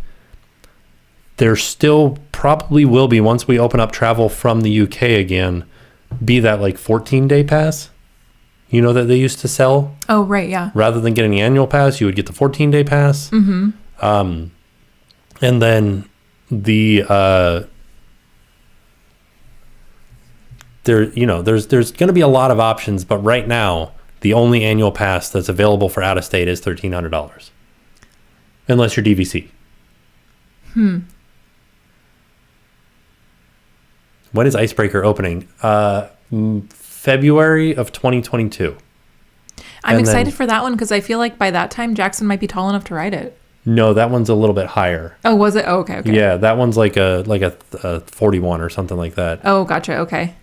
there still probably will be, once we open up travel from the UK again, be that like 14-day pass, you know, that they used to sell. Oh, right, yeah. Rather than getting the annual pass, you would get the 14-day pass. Mm-hmm. And then the... there's going to be a lot of options, but right now the only annual pass that's available for out of state is $1,300, unless you're DVC. When is Icebreaker opening? February of 2022. I'm excited for that one because I feel like by that time Jackson might be tall enough to ride it. No, that one's a little bit higher. Oh, was it? Oh, okay. Yeah, that one's like a 41 or something like that. Oh, gotcha. Okay.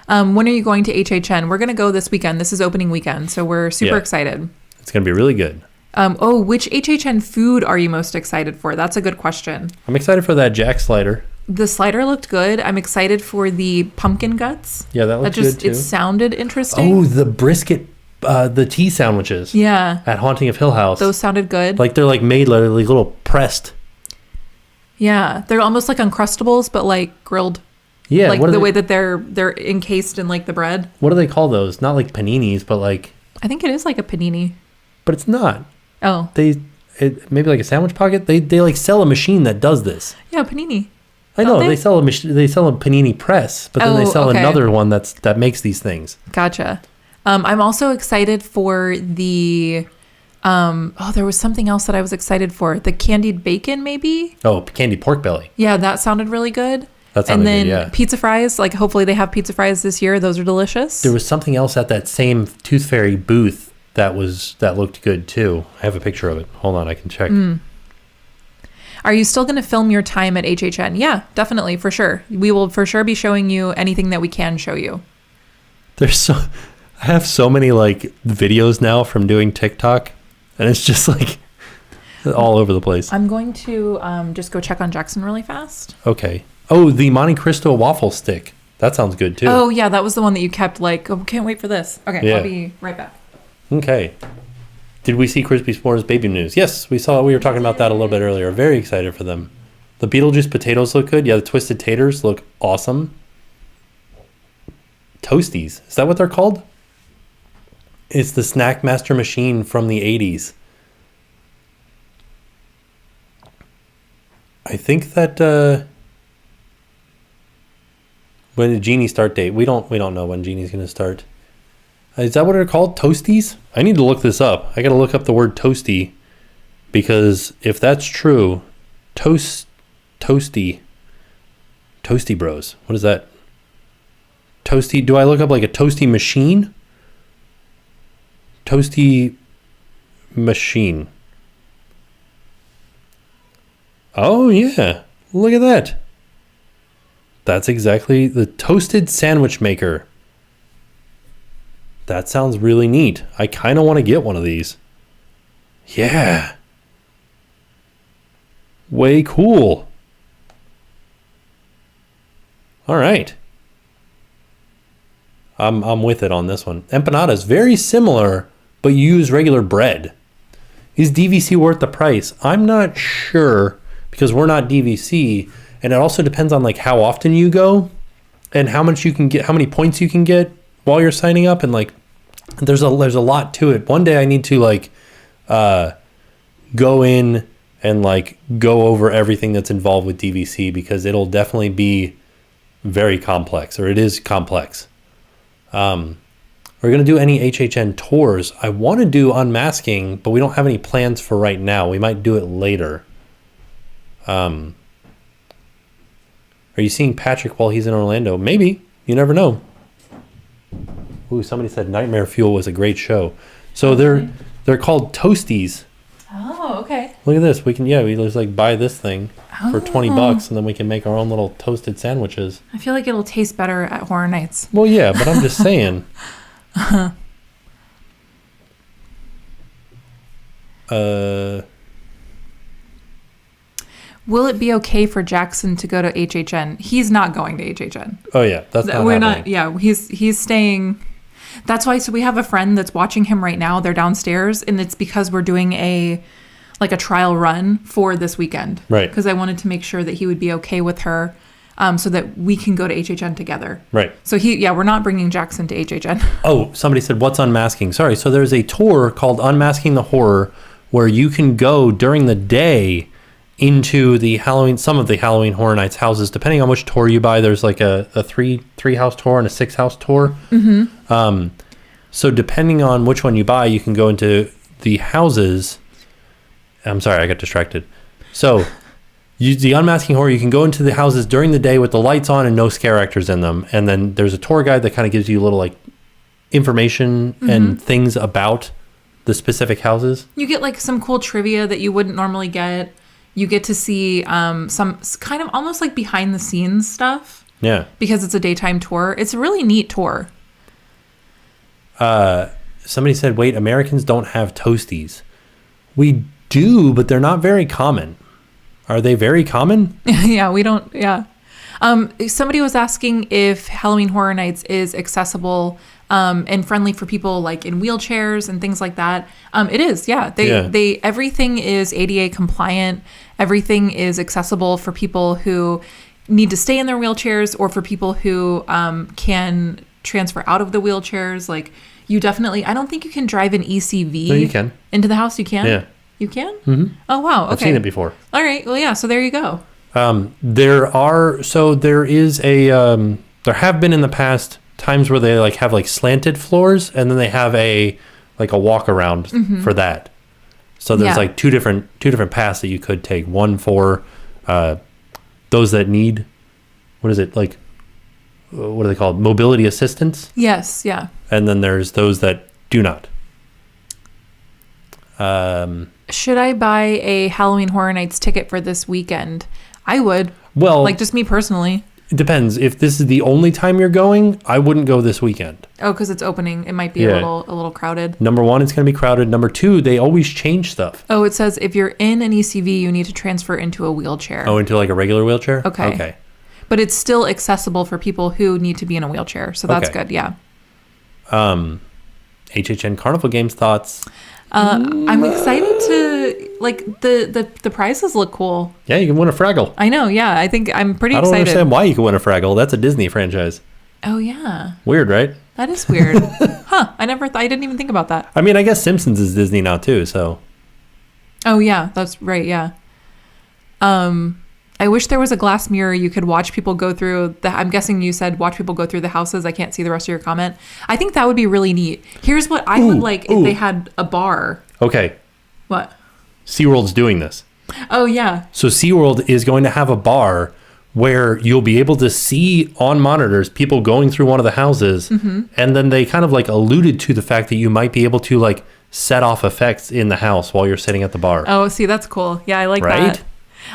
When are you going to HHN? We're going to go this weekend. This is opening weekend, so we're super excited. It's going to be really good. Which HHN food are you most excited for? That's a good question. I'm excited for that Jack slider. The slider looked good. I'm excited for the pumpkin guts. Yeah, that looked good too. It sounded interesting. Oh, the brisket, the tea sandwiches. Yeah. At Haunting of Hill House. Those sounded good. Like they're like made like little pressed. Yeah, they're almost like Uncrustables, but like grilled. Yeah, like the way that they're encased in like the bread. What do they call those? Not like paninis, but like. I think it is like a panini. But it's not. Oh. Maybe like a sandwich pocket. They like sell a machine that does this. Yeah, panini. I know they sell a panini press, but then they sell another one that makes these things. Gotcha. I'm also excited for the. There was something else that I was excited for. The candied bacon, maybe. Oh, candied pork belly. Yeah, that sounded really good. That sounded good, yeah. And then pizza fries, like hopefully they have pizza fries this year. Those are delicious. There was something else at that same Tooth Fairy booth that looked good too. I have a picture of it. Hold on, I can check. Are you still going to film your time at HHN? Yeah, definitely, for sure. We will for sure be showing you anything that we can show you. I have so many like videos now from doing TikTok, and it's just like all over the place. I'm going to just go check on Jackson really fast. Okay. Oh, the Monte Cristo waffle stick. That sounds good too. Oh yeah, that was the one that you kept like, oh, can't wait for this. Okay, yeah. I'll be right back. Okay. Did we see Crispy S'mores baby news? Yes, we were talking about that a little bit earlier. Very excited for them. The Beetlejuice potatoes look good. Yeah, the twisted taters look awesome. Toasties. Is that what they're called? It's the Snack Master machine from the 80s. I think that when the Genie start date, we don't know when Genie's going to start. Is that what they're called? Toasties? I need to look this up. I got to look up the word toasty, because if that's true, toasty bros. What is that? Toasty. Do I look up like a toasty machine? Toasty machine. Oh, yeah. Look at that. That's exactly the toasted sandwich maker. That sounds really neat. I kind of want to get one of these. Yeah. Way cool. All right. I'm with it on this one. Empanadas, very similar, but you use regular bread. Is DVC worth the price? I'm not sure because we're not DVC, and it also depends on like how often you go and how much you can get, how many points you can get while you're signing up, and like there's a lot to it. One day I need to like go in and like go over everything that's involved with DVC because it'll definitely be very complex, or it is complex. We're going to do any HHN tours. I want to do unmasking, but we don't have any plans for right now. We might do it later. Are you seeing Patrick while he's in Orlando? Maybe. You never know. Ooh, somebody said Nightmare Fuel was a great show. So they're called Toasties. Oh, okay. Look at this. We just like buy this thing for $20 and then we can make our own little toasted sandwiches. I feel like it'll taste better at Horror Nights. Well, yeah, but I'm just saying. Will it be okay for Jackson to go to HHN? He's not going to HHN. Oh yeah, that's not We're happening. not. Yeah, he's staying. That's why. So we have a friend that's watching him right now. They're downstairs, and it's because we're doing a trial run for this weekend. Right. Because I wanted to make sure that he would be okay with her, so that we can go to HHN together. Right. So we're not bringing Jackson to HHN. Oh, somebody said, what's unmasking? Sorry. So there's a tour called Unmasking the Horror where you can go during the day into some of the Halloween Horror Nights houses, depending on which tour you buy. There's like a three house tour and a 6 house tour. Mm-hmm. So depending on which one you buy, you can go into the houses. I'm sorry, I got distracted. So the Unmasking Horror, you can go into the houses during the day with the lights on and no scare actors in them. And then there's a tour guide that kind of gives you a little like information and things about the specific houses. You get like some cool trivia that you wouldn't normally get. You get to see some kind of almost like behind the scenes stuff. Yeah. Because it's a daytime tour. It's a really neat tour. Somebody said, wait, Americans don't have Toasties. We do, but they're not very common. Are they very common? Yeah, we don't. Yeah. Somebody was asking if Halloween Horror Nights is accessible and friendly for people like in wheelchairs and things like that. It is. Yeah. They everything is ADA compliant. Everything is accessible for people who need to stay in their wheelchairs or for people who can transfer out of the wheelchairs. Like you definitely, I don't think you can drive an ECV. No, you can. Into the house. You can? Yeah. You can? Mm-hmm. Oh, wow. Okay. I've seen it before. All right. Well, yeah. So there you go. There have been in the past times where they like have like slanted floors and then they have a walk around for that. So there's like two different paths that you could take. One for those that need, what is it, like, what are they called? Mobility assistance? Yes, yeah. And then there's those that do not. Should I buy a Halloween Horror Nights ticket for this weekend? I would. Well, like just me personally. It depends. If this is the only time you're going, I wouldn't go this weekend. Oh, because it's opening. It might be a little crowded. Number one, it's going to be crowded. Number two, they always change stuff. Oh, it says if you're in an ECV, you need to transfer into a wheelchair. Oh, into like a regular wheelchair? Okay. But it's still accessible for people who need to be in a wheelchair. So that's good. Yeah. HHN Carnival Games thoughts. I'm excited to the prizes look cool. Yeah, you can win a Fraggle. I know. Yeah, I think I'm pretty excited. I don't understand why you can win a Fraggle. That's a Disney franchise. Oh yeah. Weird, right? That is weird. Huh? I didn't even think about that. I mean, I guess Simpsons is Disney now too. So. Oh yeah, that's right. Yeah. I wish there was a glass mirror you could watch people go through. I'm guessing you said watch people go through the houses. I can't see the rest of your comment. I think that would be really neat. Here's what I would like if they had a bar. Okay. What? SeaWorld's doing this. Oh, yeah. So SeaWorld is going to have a bar where you'll be able to see on monitors people going through one of the houses. Mm-hmm. And then they kind of like alluded to the fact that you might be able to like set off effects in the house while you're sitting at the bar. Oh, see, that's cool. Yeah, I like that.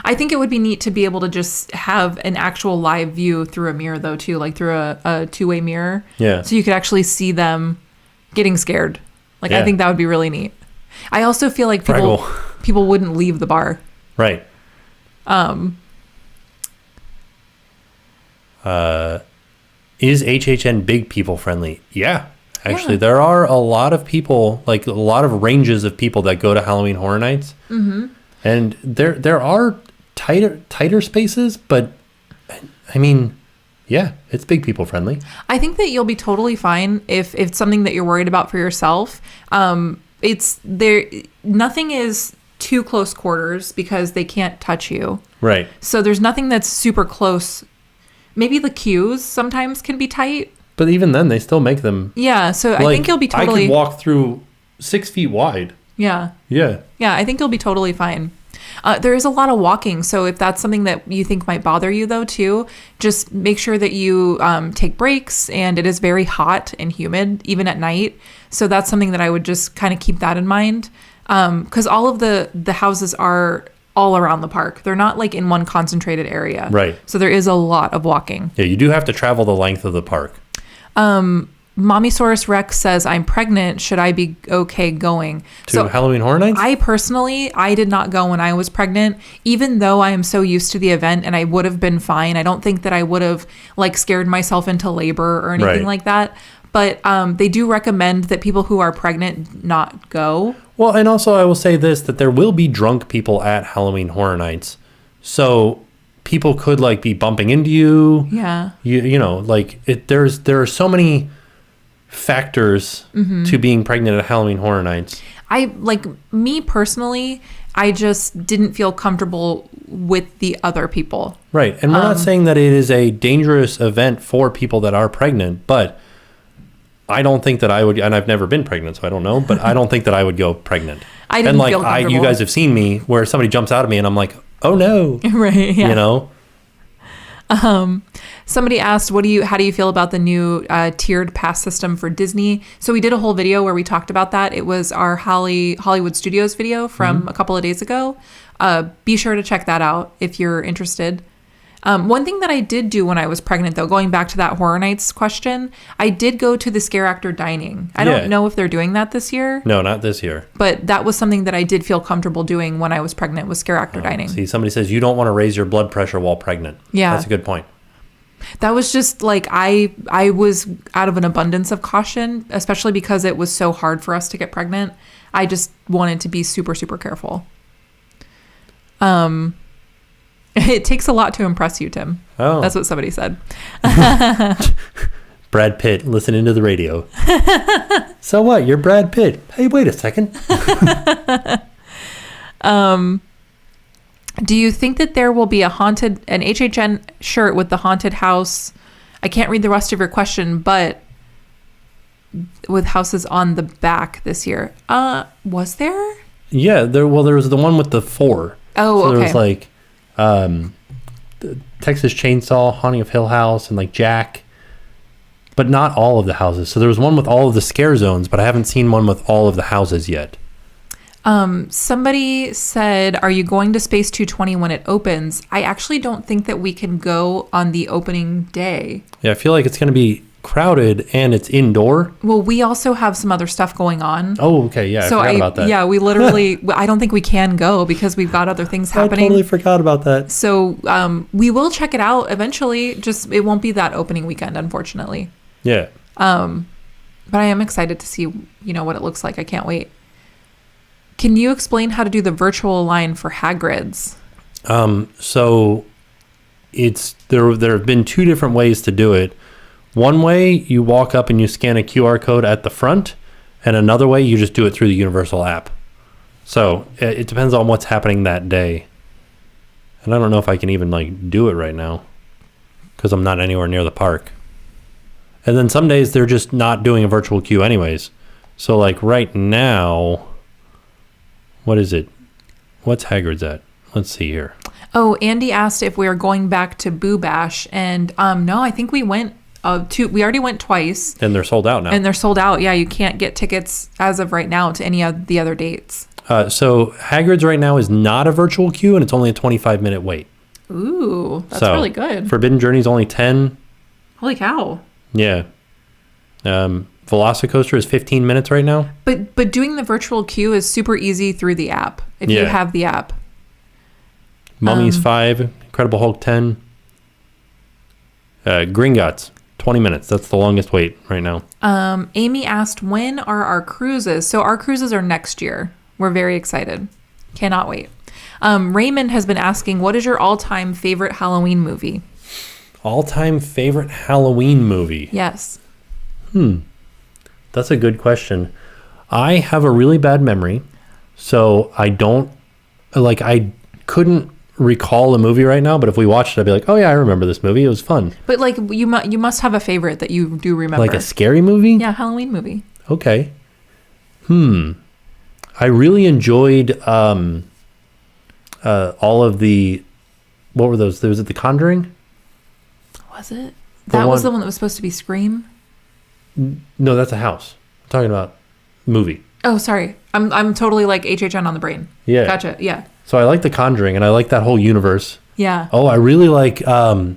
I think it would be neat to be able to just have an actual live view through a mirror, though, too, like through a two-way mirror. Yeah. So you could actually see them getting scared. Like, I think that would be really neat. I also feel like people wouldn't leave the bar. Right. Is HHN big people friendly? Yeah. Actually, there are a lot of people, like a lot of ranges of people that go to Halloween Horror Nights. Mm-hmm. And there are tighter spaces, but I mean, yeah, it's big people friendly. I think that you'll be totally fine if it's something that you're worried about for yourself. It's there. Nothing is too close quarters because they can't touch you. Right. So there's nothing that's super close. Maybe the queues sometimes can be tight. But even then, they still make them. Yeah, so I think you'll be totally... I could walk through 6 feet wide. Yeah. Yeah. Yeah, I think you'll be totally fine. There is a lot of walking, so if that's something that you think might bother you, though, too, just make sure that you take breaks, and it is very hot and humid, even at night. So that's something that I would just kind of keep that in mind. Because all of the houses are all around the park. They're not like in one concentrated area. Right. So there is a lot of walking. Yeah, you do have to travel the length of the park. Mommysaurus Rex says, I'm pregnant. Should I be okay going? To Halloween Horror Nights? I did not go when I was pregnant, even though I am so used to the event and I would have been fine. I don't think that I would have like scared myself into labor or anything like that. But they do recommend that people who are pregnant not go. Well, and also I will say this, that there will be drunk people at Halloween Horror Nights. So people could like be bumping into you. Yeah. You know, like there are so many factors to being pregnant at Halloween Horror Nights. Me personally, I just didn't feel comfortable with the other people. Right. And we're not saying that it is a dangerous event for people that are pregnant, but I don't think that I would, and I've never been pregnant, so I don't know, but I don't think that I would go pregnant. I didn't feel comfortable. You guys have seen me where somebody jumps out at me and I'm like, oh no. Right. Yeah. You know? Somebody asked, how do you feel about the new tiered pass system for Disney? So we did a whole video where we talked about that. It was our Hollywood Studios video from a couple of days ago. Be sure to check that out if you're interested. One thing that I did do when I was pregnant, though, going back to that Horror Nights question, I did go to the Scare Actor Dining. I don't know if they're doing that this year. No, not this year. But that was something that I did feel comfortable doing when I was pregnant, was Scare Actor Dining. See, somebody says you don't want to raise your blood pressure while pregnant. Yeah. That's a good point. That was just like, I was out of an abundance of caution, especially because it was so hard for us to get pregnant. I just wanted to be super, super careful. It takes a lot to impress you, Tim. Oh. That's what somebody said. Brad Pitt listening to the radio. So what? You're Brad Pitt. Hey, wait a second. Do you think that there will be an HHN shirt with the haunted house? I can't read the rest of your question, but with houses on the back this year. Was there? Yeah, there was the one with the 4. Oh, so okay. There was like Texas Chainsaw, Haunting of Hill House, and like Jack, but not all of the houses. So there was one with all of the scare zones, but I haven't seen one with all of the houses yet. Somebody said, are you going to Space 220 when it opens? I actually don't think that we can go on the opening day. Yeah, I feel like it's going to be crowded and it's indoor. Well, we also have some other stuff going on. Oh, okay. Yeah, so I forgot about that. Yeah, we literally, I don't think we can go because we've got other things happening. I totally forgot about that. So we will check it out eventually. Just it won't be that opening weekend, unfortunately. Yeah. But I am excited to see, what it looks like. I can't wait. Can you explain how to do the virtual line for Hagrids? So there have been 2 different ways to do it. One way, you walk up and you scan a QR code at the front, and another way, you just do it through the Universal app. So it depends on what's happening that day. And I don't know if I can even do it right now because I'm not anywhere near the park. And then some days they're just not doing a virtual queue anyways. So right now, what is it? What's Hagrid's at? Let's see here. Oh, Andy asked if we are going back to Boo Bash, and no, I think we went. We already went twice. And they're sold out now. And they're sold out. Yeah, you can't get tickets as of right now to any of the other dates. So Hagrids right now is not a virtual queue, and it's only a 25-minute wait. Ooh, that's really good. Forbidden Journey's only 10. Holy cow. Yeah. Velocicoaster is 15 minutes right now. But doing the virtual queue is super easy through the app, if you have the app. Mummies 5, Incredible Hulk 10. Gringotts, 20 minutes. That's the longest wait right now. Amy asked, when are our cruises? So our cruises are next year. We're very excited. Cannot wait. Raymond has been asking, what is your all-time favorite Halloween movie? All-time favorite Halloween movie? Yes. That's a good question. I have a really bad memory, so I couldn't recall a movie right now, but if we watched it, I'd be like, oh yeah, I remember this movie. It was fun. But like you must have a favorite that you do remember. Like a scary movie? Yeah, Halloween movie. Okay. I really enjoyed all of the, what were those? Was it The Conjuring? Was it? That was the one that was supposed to be Scream? No, that's a house. I'm talking about movie. Oh, sorry. I'm totally like HHN on the brain. Yeah. Gotcha. Yeah. So I like The Conjuring, and I like that whole universe. Yeah. Oh, I really like the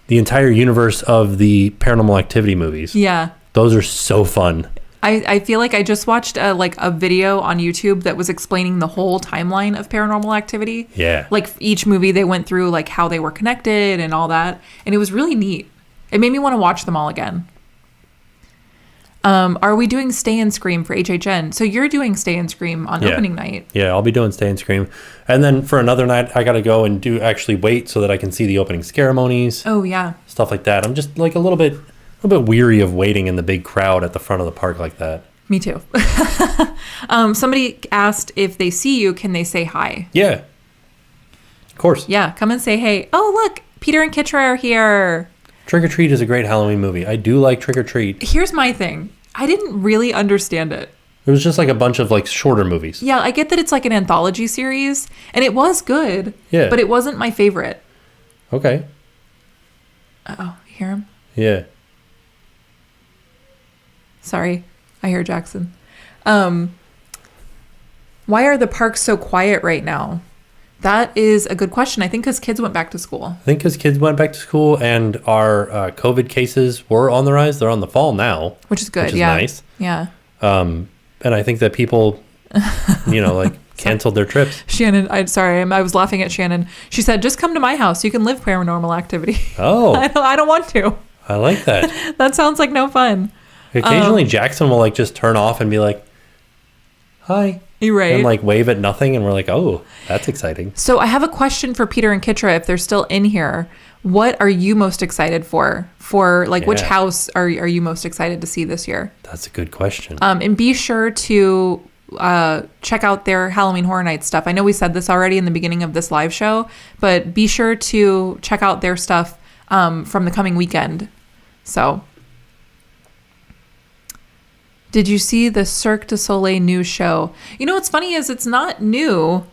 entire universe of the Paranormal Activity movies. Yeah. Those are so fun. I feel like I just watched a video on YouTube that was explaining the whole timeline of Paranormal Activity. Yeah. Like each movie they went through, like how they were connected and all that. And it was really neat. It made me want to watch them all again. Are we doing Stay and Scream for HHN? So you're doing Stay and Scream on opening night. Yeah, I'll be doing Stay and Scream. And then for another night, I got to go and actually wait so that I can see the opening ceremonies. Oh, yeah. Stuff like that. I'm just like a little bit weary of waiting in the big crowd at the front of the park like that. Me too. Somebody asked if they see you, can they say hi? Yeah. Of course. Yeah, come and say hey. Oh, look, Peter and Kitra are here. Trick or Treat is a great Halloween movie. I do like Trick or Treat. Here's my thing. I didn't really understand it. It was just like a bunch of like shorter movies. Yeah, I get that it's like an anthology series, and it was good. Yeah. But it wasn't my favorite. Okay. Uh-oh, you hear him? Yeah. Sorry, I hear Jackson. Why are the parks so quiet right now? That is a good question. I think because kids went back to school. I think because kids went back to school and our COVID cases were on the rise. They're on the fall now. Which is good, which is yeah. nice. Yeah. And I think that people, canceled their trips. Shannon, I was laughing at Shannon. She said, just come to my house. You can live Paranormal Activity. Oh. I don't want to. I like that. That sounds like no fun. Occasionally Jackson will like just turn off and be like, hi. You're right. And like wave at nothing. And we're like, oh, that's exciting. So I have a question for Peter and Kitra if they're still in here. What are you most excited for? Which house are you most excited to see this year? That's a good question. And be sure to check out their Halloween Horror Nights stuff. I know we said this already in the beginning of this live show, but be sure to check out their stuff from the coming weekend. So, did you see the Cirque du Soleil new show? You know what's funny is it's not new.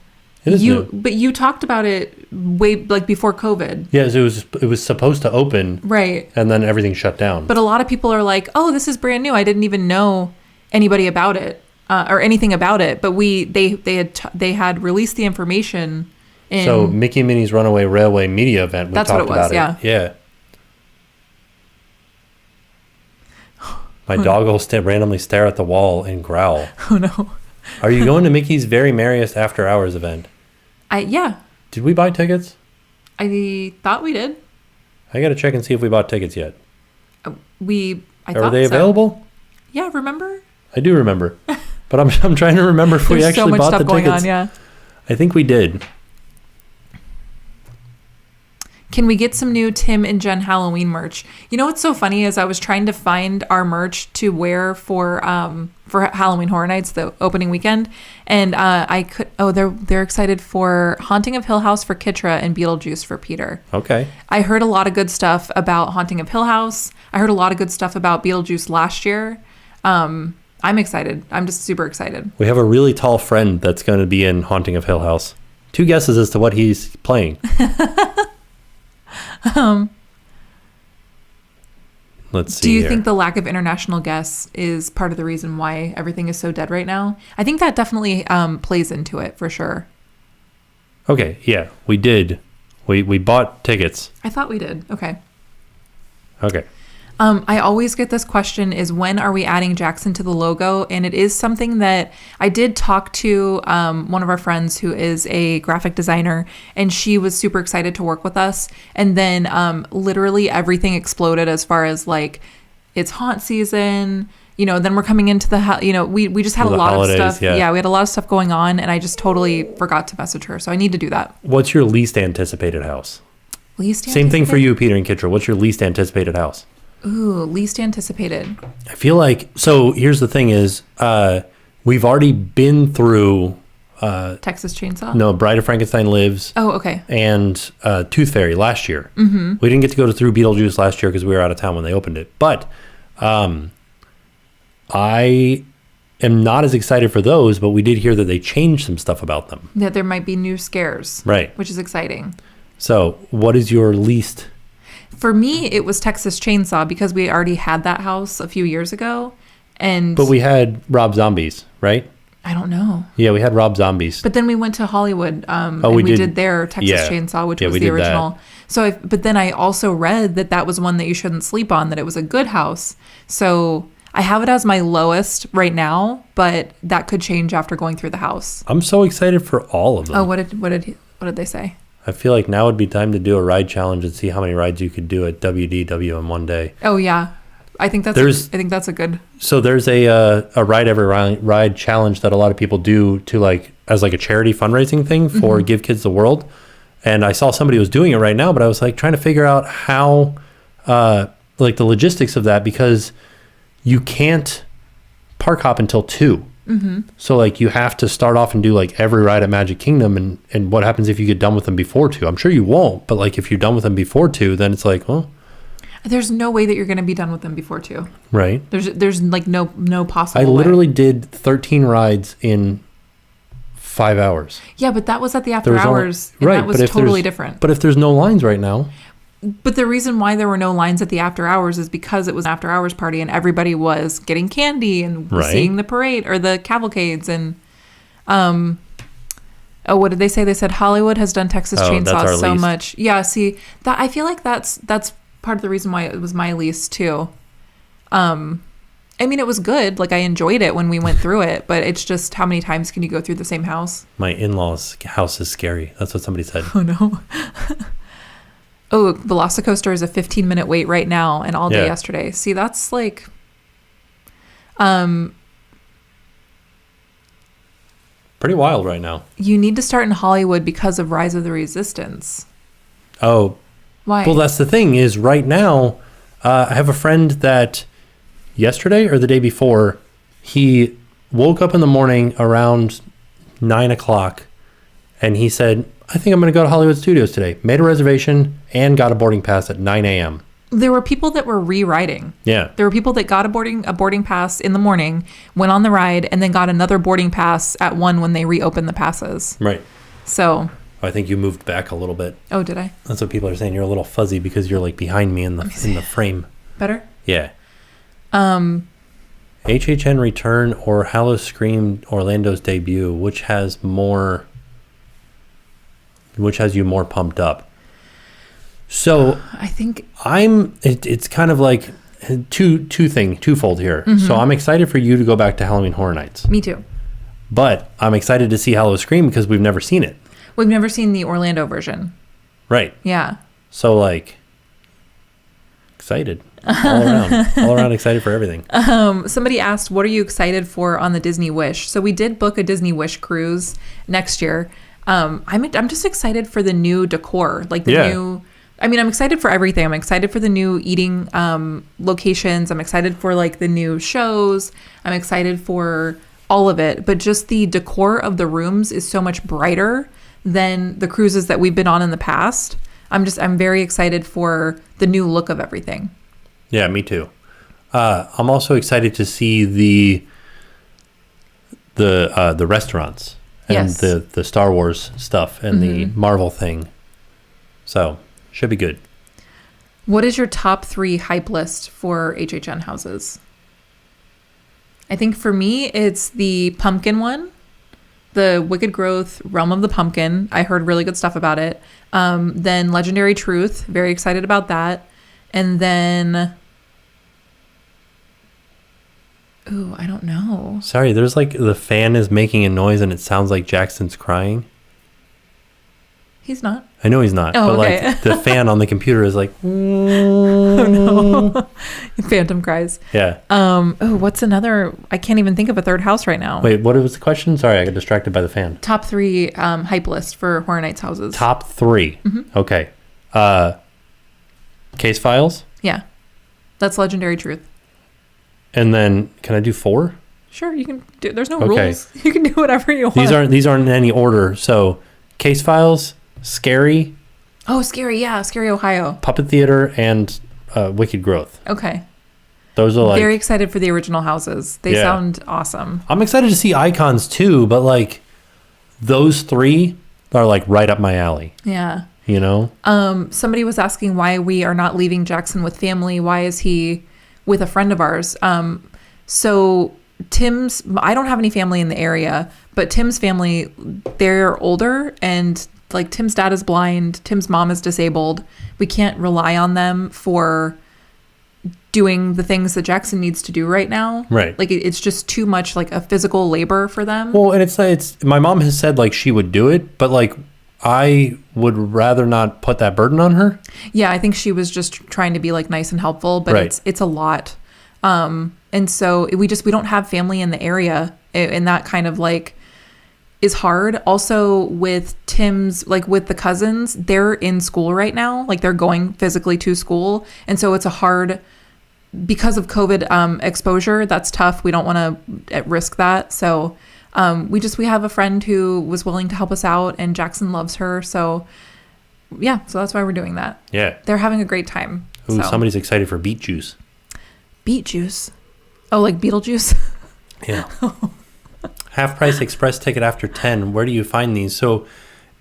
It is new. But you talked about it way before COVID. Yes, it was supposed to open. Right. And then everything shut down. But a lot of people are like, "Oh, this is brand new. I didn't even know anybody about it or anything about it." But they had released the information. So Mickey and Minnie's Runaway Railway media event. That's what it was. Yeah. My dog will randomly stare at the wall and growl. Oh no. Are you going to Mickey's Very Merriest After Hours event? Yeah. Did we buy tickets? I thought we did. I got to check and see if we bought tickets yet. Are they available? Yeah, remember? I do remember. But I'm trying to remember if we actually bought the tickets. There's so much stuff going on, yeah. I think we did. Can we get some new Tim and Jen Halloween merch? You know what's so funny is I was trying to find our merch to wear for Halloween Horror Nights, the opening weekend, and I could. Oh, they're excited for Haunting of Hill House for Kitra and Beetlejuice for Peter. Okay. I heard a lot of good stuff about Haunting of Hill House. I heard a lot of good stuff about Beetlejuice last year. I'm excited. I'm just super excited. We have a really tall friend that's going to be in Haunting of Hill House. 2 guesses as to what he's playing. Let's see. Do you here. think the lack of international guests is part of the reason why everything is so dead right now? I think that definitely plays into it for sure. Okay, yeah, we did. We bought tickets. I thought we did. Okay. Okay. I always get this question is when are we adding Jackson to the logo? And it is something that I did talk to one of our friends who is a graphic designer, and she was super excited to work with us. And then literally everything exploded as far as like it's haunt season, then we're coming into the, we just had a lot holidays, of stuff. yeah, we had a lot of stuff going on, and I just totally forgot to message her. So I need to do that. What's your least anticipated house? Same thing for you, Peter and Kitcher. What's your least anticipated house? Ooh, least anticipated. I feel like, so here's the thing is, we've already been through... Texas Chainsaw? No, Bride of Frankenstein Lives. Oh, okay. And Tooth Fairy last year. Mm-hmm. We didn't get to go through Beetlejuice last year because we were out of town when they opened it. But I am not as excited for those, but we did hear that they changed some stuff about them. That there might be new scares. Right. Which is exciting. So what is your least... For me, it was Texas Chainsaw because we already had that house a few years ago. But we had Rob Zombies, right? I don't know. Yeah, we had Rob Zombies. But then we went to Hollywood and we did their Texas Chainsaw, which was the original. So, but then I also read that was one that you shouldn't sleep on, that it was a good house. So I have it as my lowest right now, but that could change after going through the house. I'm so excited for all of them. Oh, what did they say? I feel like now would be time to do a ride challenge and see how many rides you could do at WDW in one day. Oh yeah, I think that's a good. So there's a ride every ride challenge that a lot of people do to as a charity fundraising thing for Give Kids the World, and I saw somebody was doing it right now, but I was trying to figure out how the logistics of that, because you can't park hop until 2. Mm-hmm. So you have to start off and do every ride at Magic Kingdom, and what happens if you get done with them before 2? I'm sure you won't, but if you're done with them before 2, then it's well, there's no way that you're going to be done with them before 2. Right. There's no possible I literally way. did 13 rides in 5 hours. Yeah, but that was at the after hours, and right, that was totally different. But if there's no lines right now. But the reason why there were no lines at the after hours is because it was an after hours party and everybody was getting candy and seeing the parade or the cavalcades. And what did they say? They said Hollywood has done Texas Chainsaw so much. Yeah, see, that I feel like that's part of the reason why it was my least too. I mean, it was good. I enjoyed it when we went through it, but it's just how many times can you go through the same house? My in-laws' house is scary. That's what somebody said. Oh no. Oh, Velocicoaster is a 15-minute wait right now and all day yesterday. See, that's pretty wild right now. You need to start in Hollywood because of Rise of the Resistance. Oh. Why? Well, that's the thing is right now, I have a friend that yesterday or the day before, he woke up in the morning around 9 o'clock and he said, I think I'm going to go to Hollywood Studios today. Made a reservation and got a boarding pass at 9 a.m. There were people that were rewriting. Yeah. There were people that got a boarding pass in the morning, went on the ride, and then got another boarding pass at 1 when they reopened the passes. Right. So. I think you moved back a little bit. Oh, did I? That's what people are saying. You're a little fuzzy because you're behind me in the frame. Better? Yeah. HHN Return or Hallow Scream Orlando's debut, which has you more pumped up? So I think it's kind of twofold here. Mm-hmm. So I'm excited for you to go back to Halloween Horror Nights. Me too. But I'm excited to see Hallow Scream because we've never seen it. We've never seen the Orlando version. Right. Yeah. So excited. All around excited for everything. Somebody asked, what are you excited for on the Disney Wish? So we did book a Disney Wish cruise next year. I'm just excited for the new decor, new. I mean, I'm excited for everything. I'm excited for the new eating locations. I'm excited for the new shows. I'm excited for all of it. But just the decor of the rooms is so much brighter than the cruises that we've been on in the past. I'm very excited for the new look of everything. Yeah, me too. I'm also excited to see the restaurants. And yes. the Star Wars stuff and the Marvel thing. So, should be good. What is your top 3 hype list for HHN houses? I think for me, it's the pumpkin one, the Wicked Growth Realm of the Pumpkin. I heard really good stuff about it. Then Legendary Truth, very excited about that. And then, ooh, I don't know. Sorry, there's like the fan is making a noise and it sounds like Jackson's crying. He's not. I know he's not, Oh, but okay. like the fan on the computer is like, Oh no. Phantom cries. yeah. Oh, what's another? I can't even think of a third house right now. Wait, what was the question? Sorry, I got distracted by the fan. Top 3 hype list for Horror Nights houses. Top 3. Mm-hmm. Okay. Case files. Yeah. That's Legendary Truth. And then can I do 4? Sure, you can do. There's no Okay. rules. You can do whatever you want. These aren't in any order. So Case Files, Scary, Oh, Scary. Yeah, Scary Ohio. Puppet Theater, and Wicked Growth. Okay. Those are like, Very excited for the original houses. They Yeah. sound awesome. I'm excited to see Icons too, but like those 3 are like right up my alley, Yeah. you know? Somebody was asking why we are not leaving Jackson with family. Why is he with a friend of ours? So Tim's, I don't have any family in the area, but Tim's family, they're older, and like Tim's dad is blind, Tim's mom is disabled. We can't rely on them for doing the things that Jackson needs to do right now. Right. Like it's just too much like a physical labor for them. Well, and it's my mom has said like she would do it, but like I would rather not put that burden on her. Yeah, I think she was just trying to be like nice and helpful, but Right. it's a lot. And so we don't have family in the area, and that kind of like is hard. Also with Tim's, like with the cousins, they're in school right now, like they're going physically to school, and so it's a hard, because of COVID exposure, that's tough. We don't want to risk that. So we have a friend who was willing to help us out, and Jackson loves her. So yeah, so that's why we're doing that. Yeah. They're having a great time. Ooh, So. somebody's excited for beet juice. Beet juice. Oh, like Beetlejuice? Yeah. Half price express ticket after 10. Where do you find these? So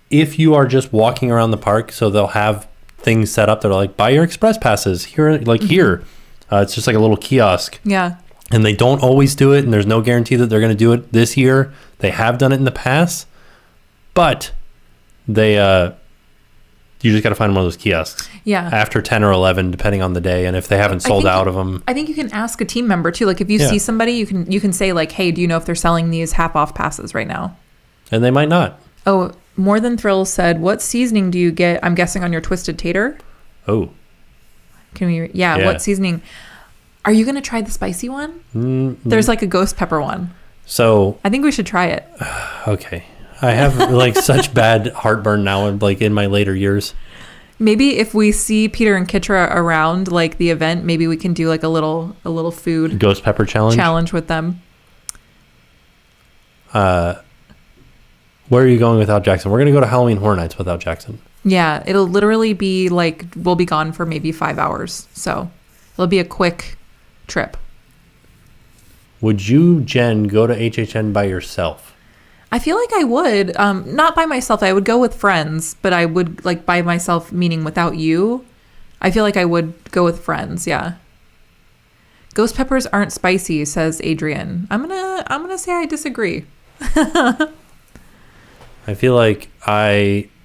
if you are just walking around the park, so they'll have things set up that are like, buy your express passes here, like here. It's just like a little kiosk. Yeah. And they don't always do it, and there's no guarantee that they're going to do it this year. They have done it in the past, but they you just got to find one of those kiosks Yeah. after 10 or 11, depending on the day, and if they haven't sold out of them. I think you can ask a team member too. Like if you Yeah. see somebody, you can say like, hey, do you know if they're selling these half off passes right now? And they might not. Oh, More Than Thrills said, what seasoning do you get? I'm guessing on your Twisted Tater. Oh. Can we? Yeah. Yeah. What seasoning? Are you going to try the spicy one? There's like a ghost pepper one. So, I think we should try it. okay. I have like such bad heartburn now, like in my later years. Maybe if we see Peter and Kitra around like the event, maybe we can do like a little food Ghost pepper challenge. with them. Where are you going without Jackson? We're going to go to Halloween Horror Nights without Jackson. Yeah, it'll literally be like we'll be gone for maybe 5 hours. So it'll be a quick trip. Would you, Jen, go to HHN by yourself? I feel like I would. Not by myself. I would go with friends, but I would like by myself, meaning without you. I feel like I would go with friends. Yeah. Ghost peppers aren't spicy, says Adrian. I'm gonna say I disagree. I feel like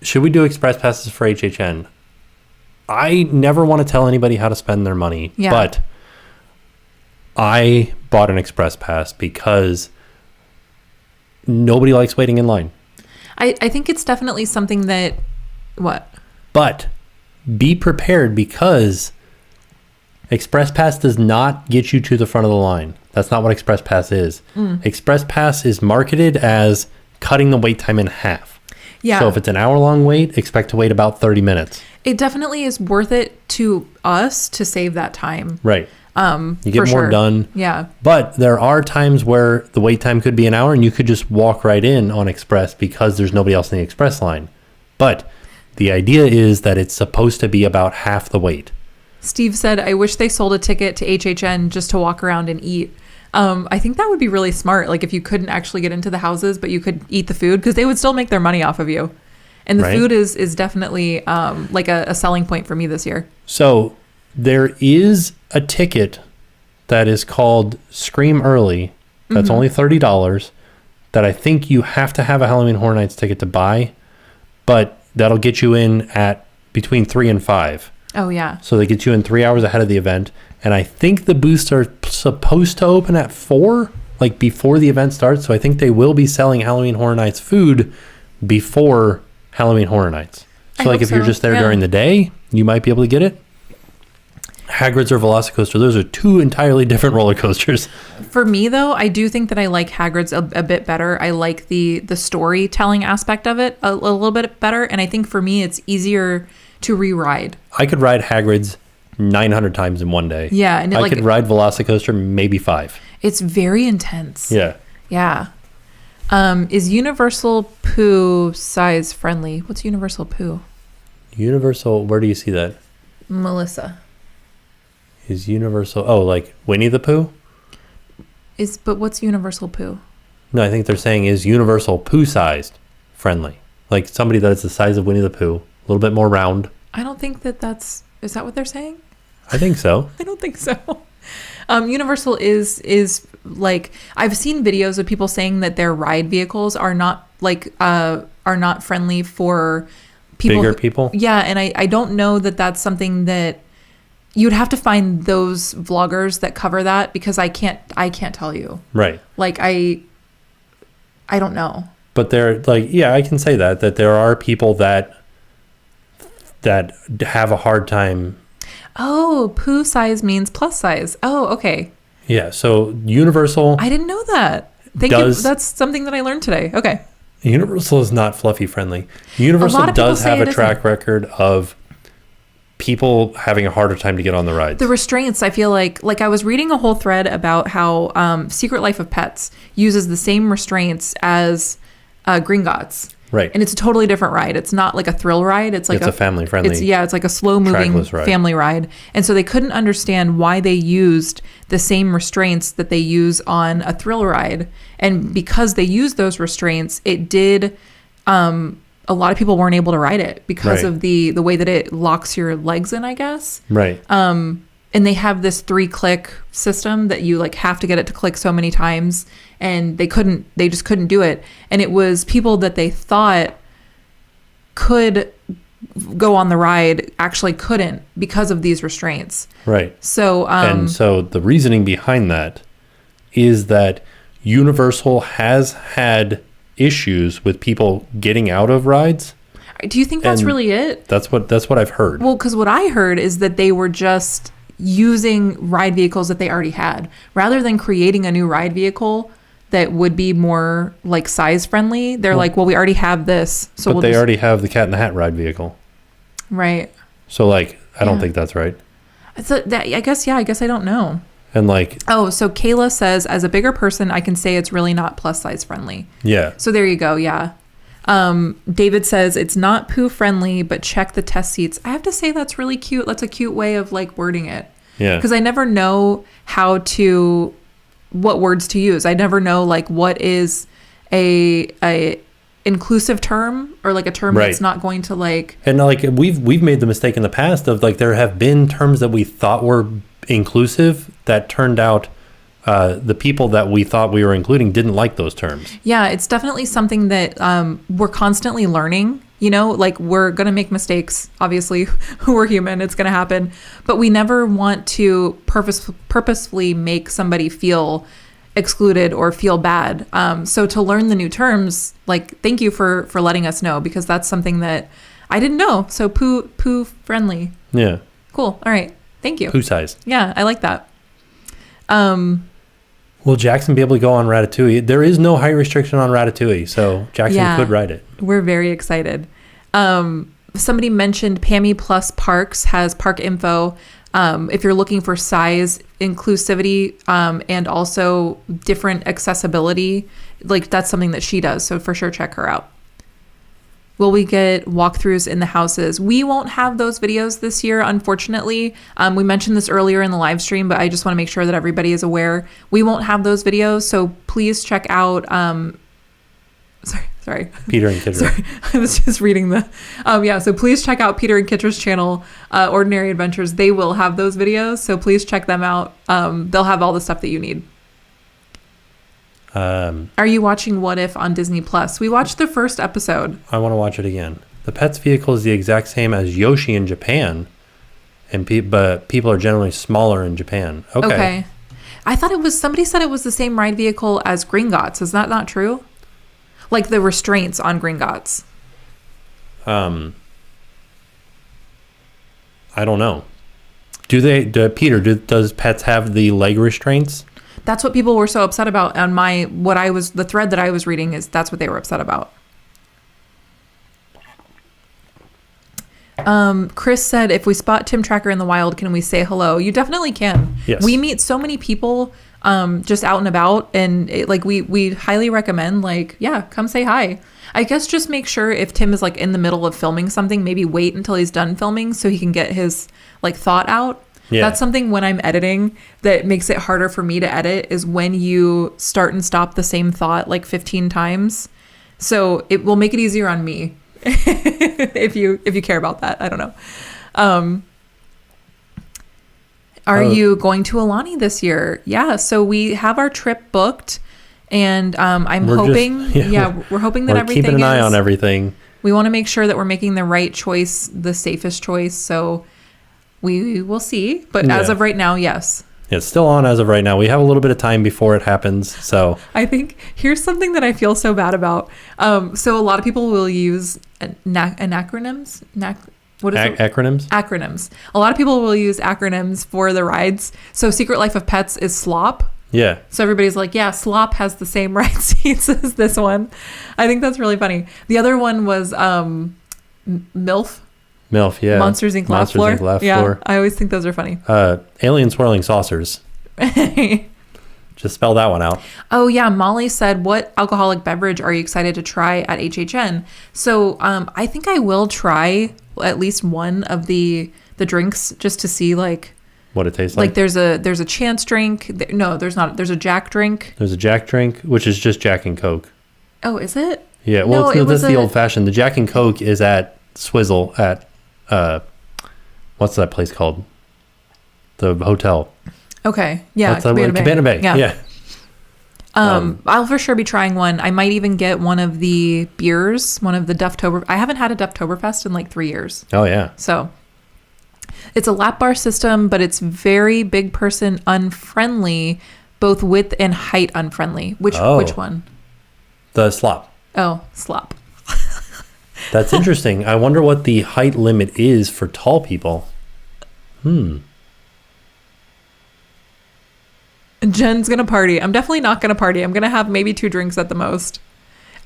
should we do express passes for HHN? I never want to tell anybody how to spend their money, Yeah. but I bought an express pass because nobody likes waiting in line. I think it's definitely something that what? But be prepared, because Express Pass does not get you to the front of the line. That's not what Express Pass is. Express Pass is marketed as cutting the wait time in half. Yeah. So if it's an hour-long wait, expect to wait about 30 minutes. It definitely is worth it to us to save that time. Right. You get for more sure. done. Yeah. But there are times where the wait time could be an hour and you could just walk right in on Express because there's nobody else in the Express line. But the idea is that it's supposed to be about half the wait. Steve said, I wish they sold a ticket to HHN just to walk around and eat. I think that would be really smart. Like if you couldn't actually get into the houses, but you could eat the food, because they would still make their money off of you. And the Right. food is definitely like a selling point for me this year. So There is a ticket that is called Scream Early. That's only $30. That I think you have to have a Halloween Horror Nights ticket to buy, but that'll get you in at between 3 and 5. Oh, yeah. So they get you in 3 hours ahead of the event. And I think the booths are supposed to open at 4, like before the event starts. So I think they will be selling Halloween Horror Nights food before Halloween Horror Nights. So like if you're just there during the day, you might be able to get it. Hagrids or Velocicoaster, those are 2 entirely different roller coasters. For me, though, I do think that I like Hagrid's a bit better. I like the storytelling aspect of it a little bit better. And I think for me, it's easier to re-ride. I could ride Hagrid's 900 times in one day. Yeah. And I could ride Velocicoaster maybe 5. It's very intense. Yeah. Yeah. Is Universal Pooh size friendly? What's Universal Pooh? Universal, where do you see that? Melissa. Is Universal, oh, like Winnie the Pooh? But what's Universal Pooh? No, I think they're saying is Universal Pooh-sized friendly. Like somebody that is the size of Winnie the Pooh, a little bit more round. I don't think is that what they're saying? I think so. I don't think so. Universal is like, I've seen videos of people saying that their ride vehicles are not friendly for people. Bigger people? Yeah, and I don't know that that's something that you'd have to find those vloggers that cover that, because I can't tell you. Right. Like I don't know. But they're like, yeah, I can say that there are people that have a hard time. Oh, Pooh size means plus size. Oh, okay. Yeah, so Universal. I didn't know that. Thank you. That's something that I learned today. Okay. Universal is not fluffy friendly. Universal does have a track record of people having a harder time to get on the rides. The restraints, I feel like I was reading a whole thread about how Secret Life of Pets uses the same restraints as Gringotts. Right. And it's a totally different ride. It's not like a thrill ride. It's like a family friendly. It's like a slow moving family ride. And so they couldn't understand why they used the same restraints that they use on a thrill ride. And because they used those restraints, it did a lot of people weren't able to ride it because of the way that it locks your legs in, I guess. Right. And they have this 3-click system that you like have to get it to click so many times, and they just couldn't do it. And it was people that they thought could go on the ride actually couldn't because of these restraints. Right. So and so the reasoning behind that is that Universal has had issues with people getting out of rides. Do you think that's really it? That's what I've heard. Well, because what I heard is that they were just using ride vehicles that they already had, rather than creating a new ride vehicle that would be more like size friendly. They're like, well, we already have this, so but they already have the Cat in the Hat ride vehicle, right? So like, I don't think that's right. So that, I guess I don't know. And like, oh, so Kayla says, as a bigger person, I can say it's really not plus size friendly. Yeah. So there you go. Yeah. David says it's not Pooh friendly, but check the test seats. I have to say that's really cute. That's a cute way of like wording it. Yeah. Because I never know what words to use. I never know like what is a inclusive term or like a term that's not going to like. And like we've made the mistake in the past of like there have been terms that we thought were inclusive that turned out the people that we thought we were including didn't like those terms. Yeah, it's definitely something that we're constantly learning. You know, like we're going to make mistakes. Obviously, we're human. It's going to happen. But we never want to purposefully make somebody feel excluded or feel bad. So to learn the new terms, like, thank you for letting us know, because that's something that I didn't know. So poo friendly. Yeah. Cool. All right. Thank you. Poo size. Yeah, I like that. Will Jackson be able to go on Ratatouille? There is no height restriction on Ratatouille, so Jackson could ride it. We're very excited. Somebody mentioned Pammy Plus Parks has park info. If you're looking for size, inclusivity, and also different accessibility, like that's something that she does. So for sure, check her out. Will we get walkthroughs in the houses? We won't have those videos this year, unfortunately. We mentioned this earlier in the live stream, but I just want to make sure that everybody is aware. We won't have those videos, so please check out Sorry. Peter and Kitra. Sorry, I was just reading the. So please check out Peter and Kitra's channel, Ordinary Adventures. They will have those videos, so please check them out. They'll have all the stuff that you need. Are you watching What If on Disney Plus? We watched the first episode. I want to watch it again. The Pets vehicle is the exact same as Yoshi in Japan, but people are generally smaller in Japan. Okay. I thought it was, somebody said it was the same ride vehicle as Gringotts. Is that not true? Like the restraints on Gringotts. I don't know. Does Pets have the leg restraints? That's what people were so upset about on the thread that I was reading is that's what they were upset about. Chris said, if we spot TimTracker in the wild, can we say hello? You definitely can. Yes. We meet so many people just out and about, and we highly recommend, come say hi. I guess just make sure if Tim is in the middle of filming something, maybe wait until he's done filming so he can get his thought out. Yeah. That's something when I'm editing that makes it harder for me to edit, is when you start and stop the same thought 15 times. So it will make it easier on me. if you care about that. I don't know. Are you going to Alani this year? Yeah, so we have our trip booked, and I'm hoping we're hoping that everything keeping an eye on everything. We want to make sure that we're making the right choice, the safest choice, so we will see, but as of right now, yes. It's still on as of right now. We have a little bit of time before it happens, so. I think here's something that I feel so bad about. So a lot of people will use acronyms. What is it? Acronyms? Acronyms. A lot of people will use acronyms for the rides. So Secret Life of Pets is SLOP. Yeah. So everybody's like, yeah, SLOP has the same ride seats as this one. I think that's really funny. The other one was MILF. MILF, yeah. Monsters Inc. Laugh Floor. Inc. Laugh Floor. I always think those are funny. Alien Swirling Saucers. Just spell that one out. Oh, yeah. Molly said, what alcoholic beverage are you excited to try at HHN? So I think I will try at least one of the drinks just to see what it tastes like. There's a chance drink. No, there's not. There's a Jack drink. There's a Jack drink, which is just Jack and Coke. Oh, is it? Yeah. Well, that's the old fashioned. The Jack and Coke is at Swizzle at what's that place called? The hotel. Okay. Yeah. Cabana Bay. Yeah. I'll for sure be trying one. I might even get one of the beers, one of the Dufftober. I haven't had a Dufftoberfest in 3 years. Oh yeah. So it's a lap bar system, but it's very big person unfriendly, both width and height unfriendly. Which one? The slop. Oh, slop. That's interesting. I wonder what the height limit is for tall people. Jen's going to party. I'm definitely not going to party. I'm going to have maybe 2 drinks at the most.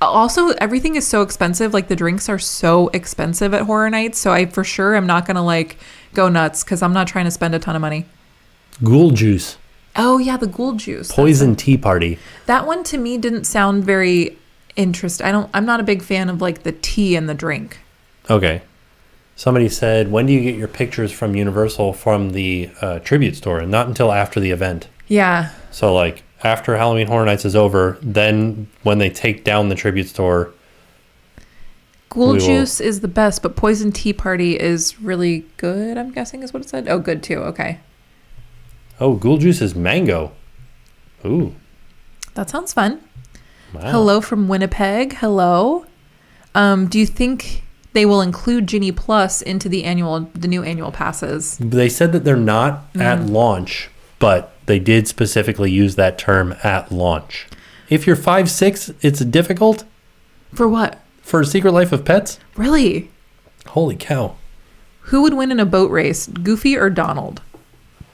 Also, everything is so expensive. The drinks are so expensive at Horror Nights. So I for sure am not going to go nuts because I'm not trying to spend a ton of money. Ghoul juice. Oh, yeah, the ghoul juice. Poison tea party. That one to me didn't sound very interesting. I'm not a big fan of the tea in the drink. Okay. Somebody said, when do you get your pictures from Universal from the tribute store? And not until after the event. Yeah. So after Halloween Horror Nights is over, then when they take down the tribute store. Ghoul juice is the best, but poison tea party is really good, I'm guessing is what it said. Oh, good too. Okay. Oh, ghoul juice is mango. Ooh. That sounds fun. Wow. Hello from Winnipeg. Hello. Do you think they will include Genie Plus into the new annual passes? They said that they're not at launch, but they did specifically use that term at launch. If you're 5'6", it's difficult. For what? For Secret Life of Pets? Really? Holy cow. Who would win in a boat race, Goofy or Donald?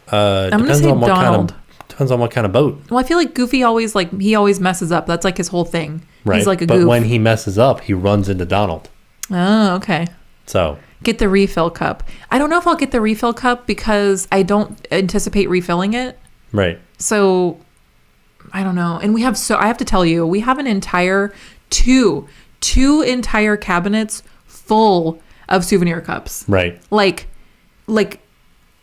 I'm going to say Donald. Depends on what kind of boat. Well, I feel like Goofy always he always messes up. That's his whole thing. Right. He's like a but goof. When he messes up, he runs into Donald. Oh, okay. So get the refill cup. I don't know if I'll get the refill cup because I don't anticipate refilling it. Right. So I don't know. And I have to tell you, we have an entire two entire cabinets full of souvenir cups. Right.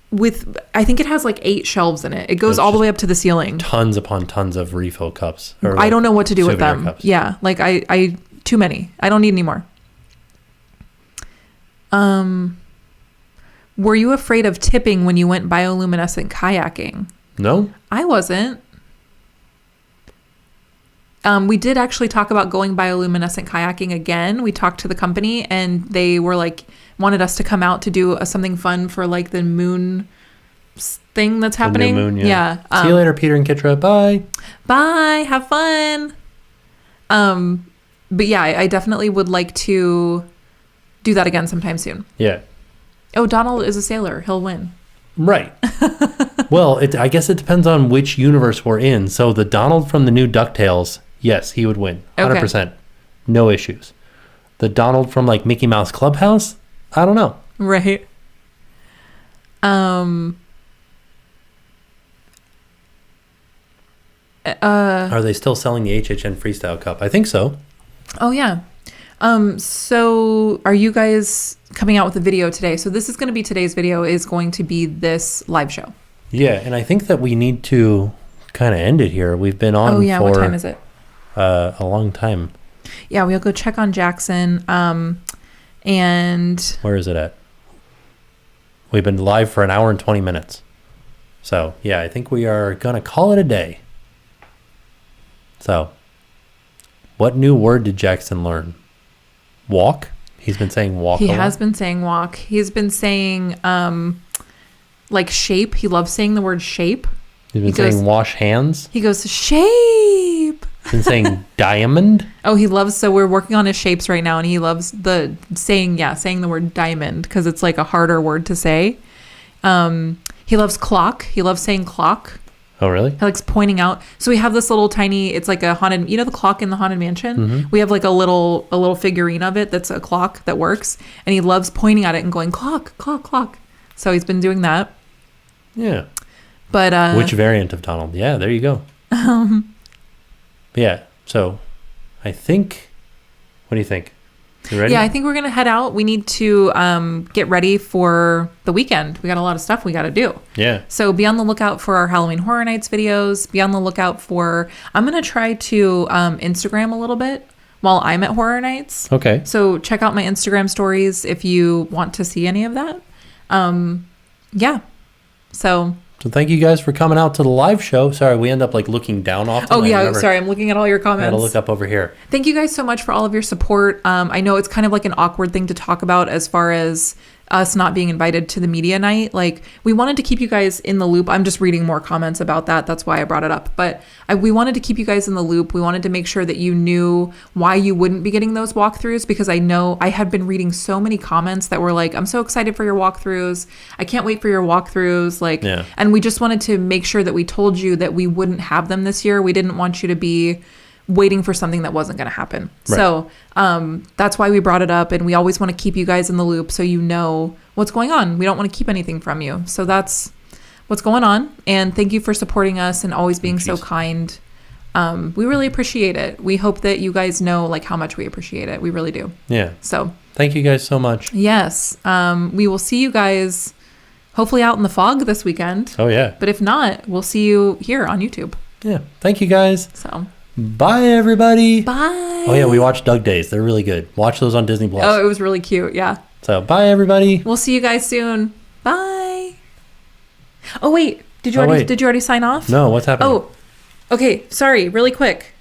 With, I think it has 8 shelves in it. It goes all the way up to the ceiling. Tons upon tons of refill cups. I don't know what to do with them. Cups. Yeah. I too many. I don't need any more. Were you afraid of tipping when you went bioluminescent kayaking? No. I wasn't. We did actually talk about going bioluminescent kayaking again. We talked to the company and they were like, wanted us to come out to do something fun for like the moon thing that's happening. The new moon, yeah. See Yeah. you later, Peter and Kitra. Bye. Bye. Have fun. But yeah, I definitely would like to do that again sometime soon. Yeah. Oh, Donald is a sailor. He'll win. Right. Well, I guess it depends on which universe we're in. So the Donald from the new DuckTales, yes, he would win. 100%. No issues. The Donald from like Mickey Mouse Clubhouse, I don't know. Right. Are they still selling the HHN Freestyle Cup? I think so. Oh, yeah. So are you guys coming out with a video today? So this is going to be today's video is going to be this live show. Yeah, and I think that we need to kind of end it here. We've been on for What time is it? A long time. Yeah, we'll go check on Jackson. And Where is it at? We've been live for an hour and 20 minutes. So, yeah, I think we are going to call it a day. So, what new word did Jackson learn? Walk? He's been saying walk. he a lot. has been saying walk. He's been saying like shape. He loves saying the word shape. He's been saying wash hands. He goes, shape. He's been saying diamond. Oh, he loves, so we're working on his shapes right now, and he loves saying the word diamond because it's like a harder word to say. He loves clock. He loves saying clock. Oh, really? He likes pointing out. So we have this little tiny, it's like a haunted, the clock in the Haunted Mansion? Mm-hmm. We have like a little figurine of it that's a clock that works. And he loves pointing at it and going, clock, clock, clock. So he's been doing that. Yeah. But which variant of Donald? Yeah, there you go. Yeah, so I think, what do you think? You ready? Yeah, I think we're going to head out. We need to get ready for the weekend. We got a lot of stuff we got to do. Yeah. So be on the lookout for our Halloween Horror Nights videos. Be on the lookout for, I'm going to try to Instagram a little bit while I'm at Horror Nights. Okay. So check out my Instagram stories if you want to see any of that. Yeah. So thank you guys for coming out to the live show. Sorry, we end up like looking down often. Oh, yeah. Sorry. I'm looking at all your I comments. gotta look up over here. Thank you guys so much for all of your support. I know it's kind of like an awkward thing to talk about as far as us not being invited to the media night. Like, we wanted to keep you guys in the loop. I'm just reading more comments about that. That's why I brought it up. But we wanted to keep you guys in the loop. We wanted to make sure that you knew why you wouldn't be getting those walkthroughs, because I know I had been reading so many comments that were like, I'm so excited for your walkthroughs. I can't wait for your walkthroughs. Like, Yeah. And we just wanted to make sure that we told you that we wouldn't have them this year. We didn't want you to be waiting for something that wasn't going to happen. Right. So that's why we brought it up, and we always want to keep you guys in the loop so you know what's going on. We don't want to keep anything from you. So that's what's going on, and thank you for supporting us and always being so kind. We really appreciate it. We hope that you guys know like how much we appreciate it. We really do. Yeah. So thank you guys so much. yes, we will see you guys hopefully out in the fog this weekend. Oh, yeah. But if not, we'll see you here on YouTube. Yeah. Thank you guys. So Bye, everybody. bye. Oh, yeah. We watched Doug Days. They're really good. Watch those on Disney Plus. Oh, it was really cute. Yeah. So, bye, everybody. We'll see you guys soon. Bye. Oh wait, did you already sign off? No, what's happening? Oh, okay. Sorry, really quick.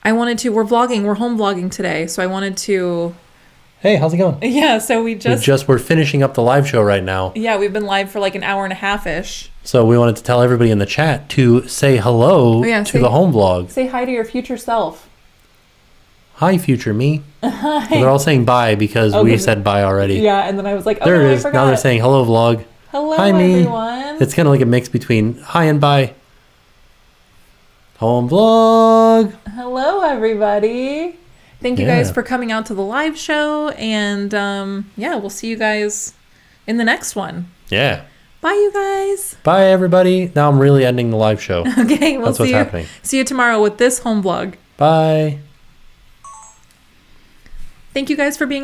We're home vlogging today, so I wanted to. Hey, how's it going? Yeah, so We're finishing up the live show right now. Yeah, we've been live for like an hour and a half ish. So we wanted to tell everybody in the chat to say hello to the home vlog. Say hi to your future self. Hi, future me. Hi. Well, they're all saying bye because we said bye already. Yeah, and then I was like, oh, there no, it is. I forgot. Now they're saying hello, vlog. Hello, hi, me. everyone. It's kind of like a mix between hi and bye. Home vlog. Hello, everybody. Thank you guys for coming out to the live show. And we'll see you guys in the next one. Yeah. Bye, you guys. Bye, everybody. Now I'm really ending the live show. Okay, That's what's happening. See you tomorrow with this home vlog. Bye. Thank you guys for being a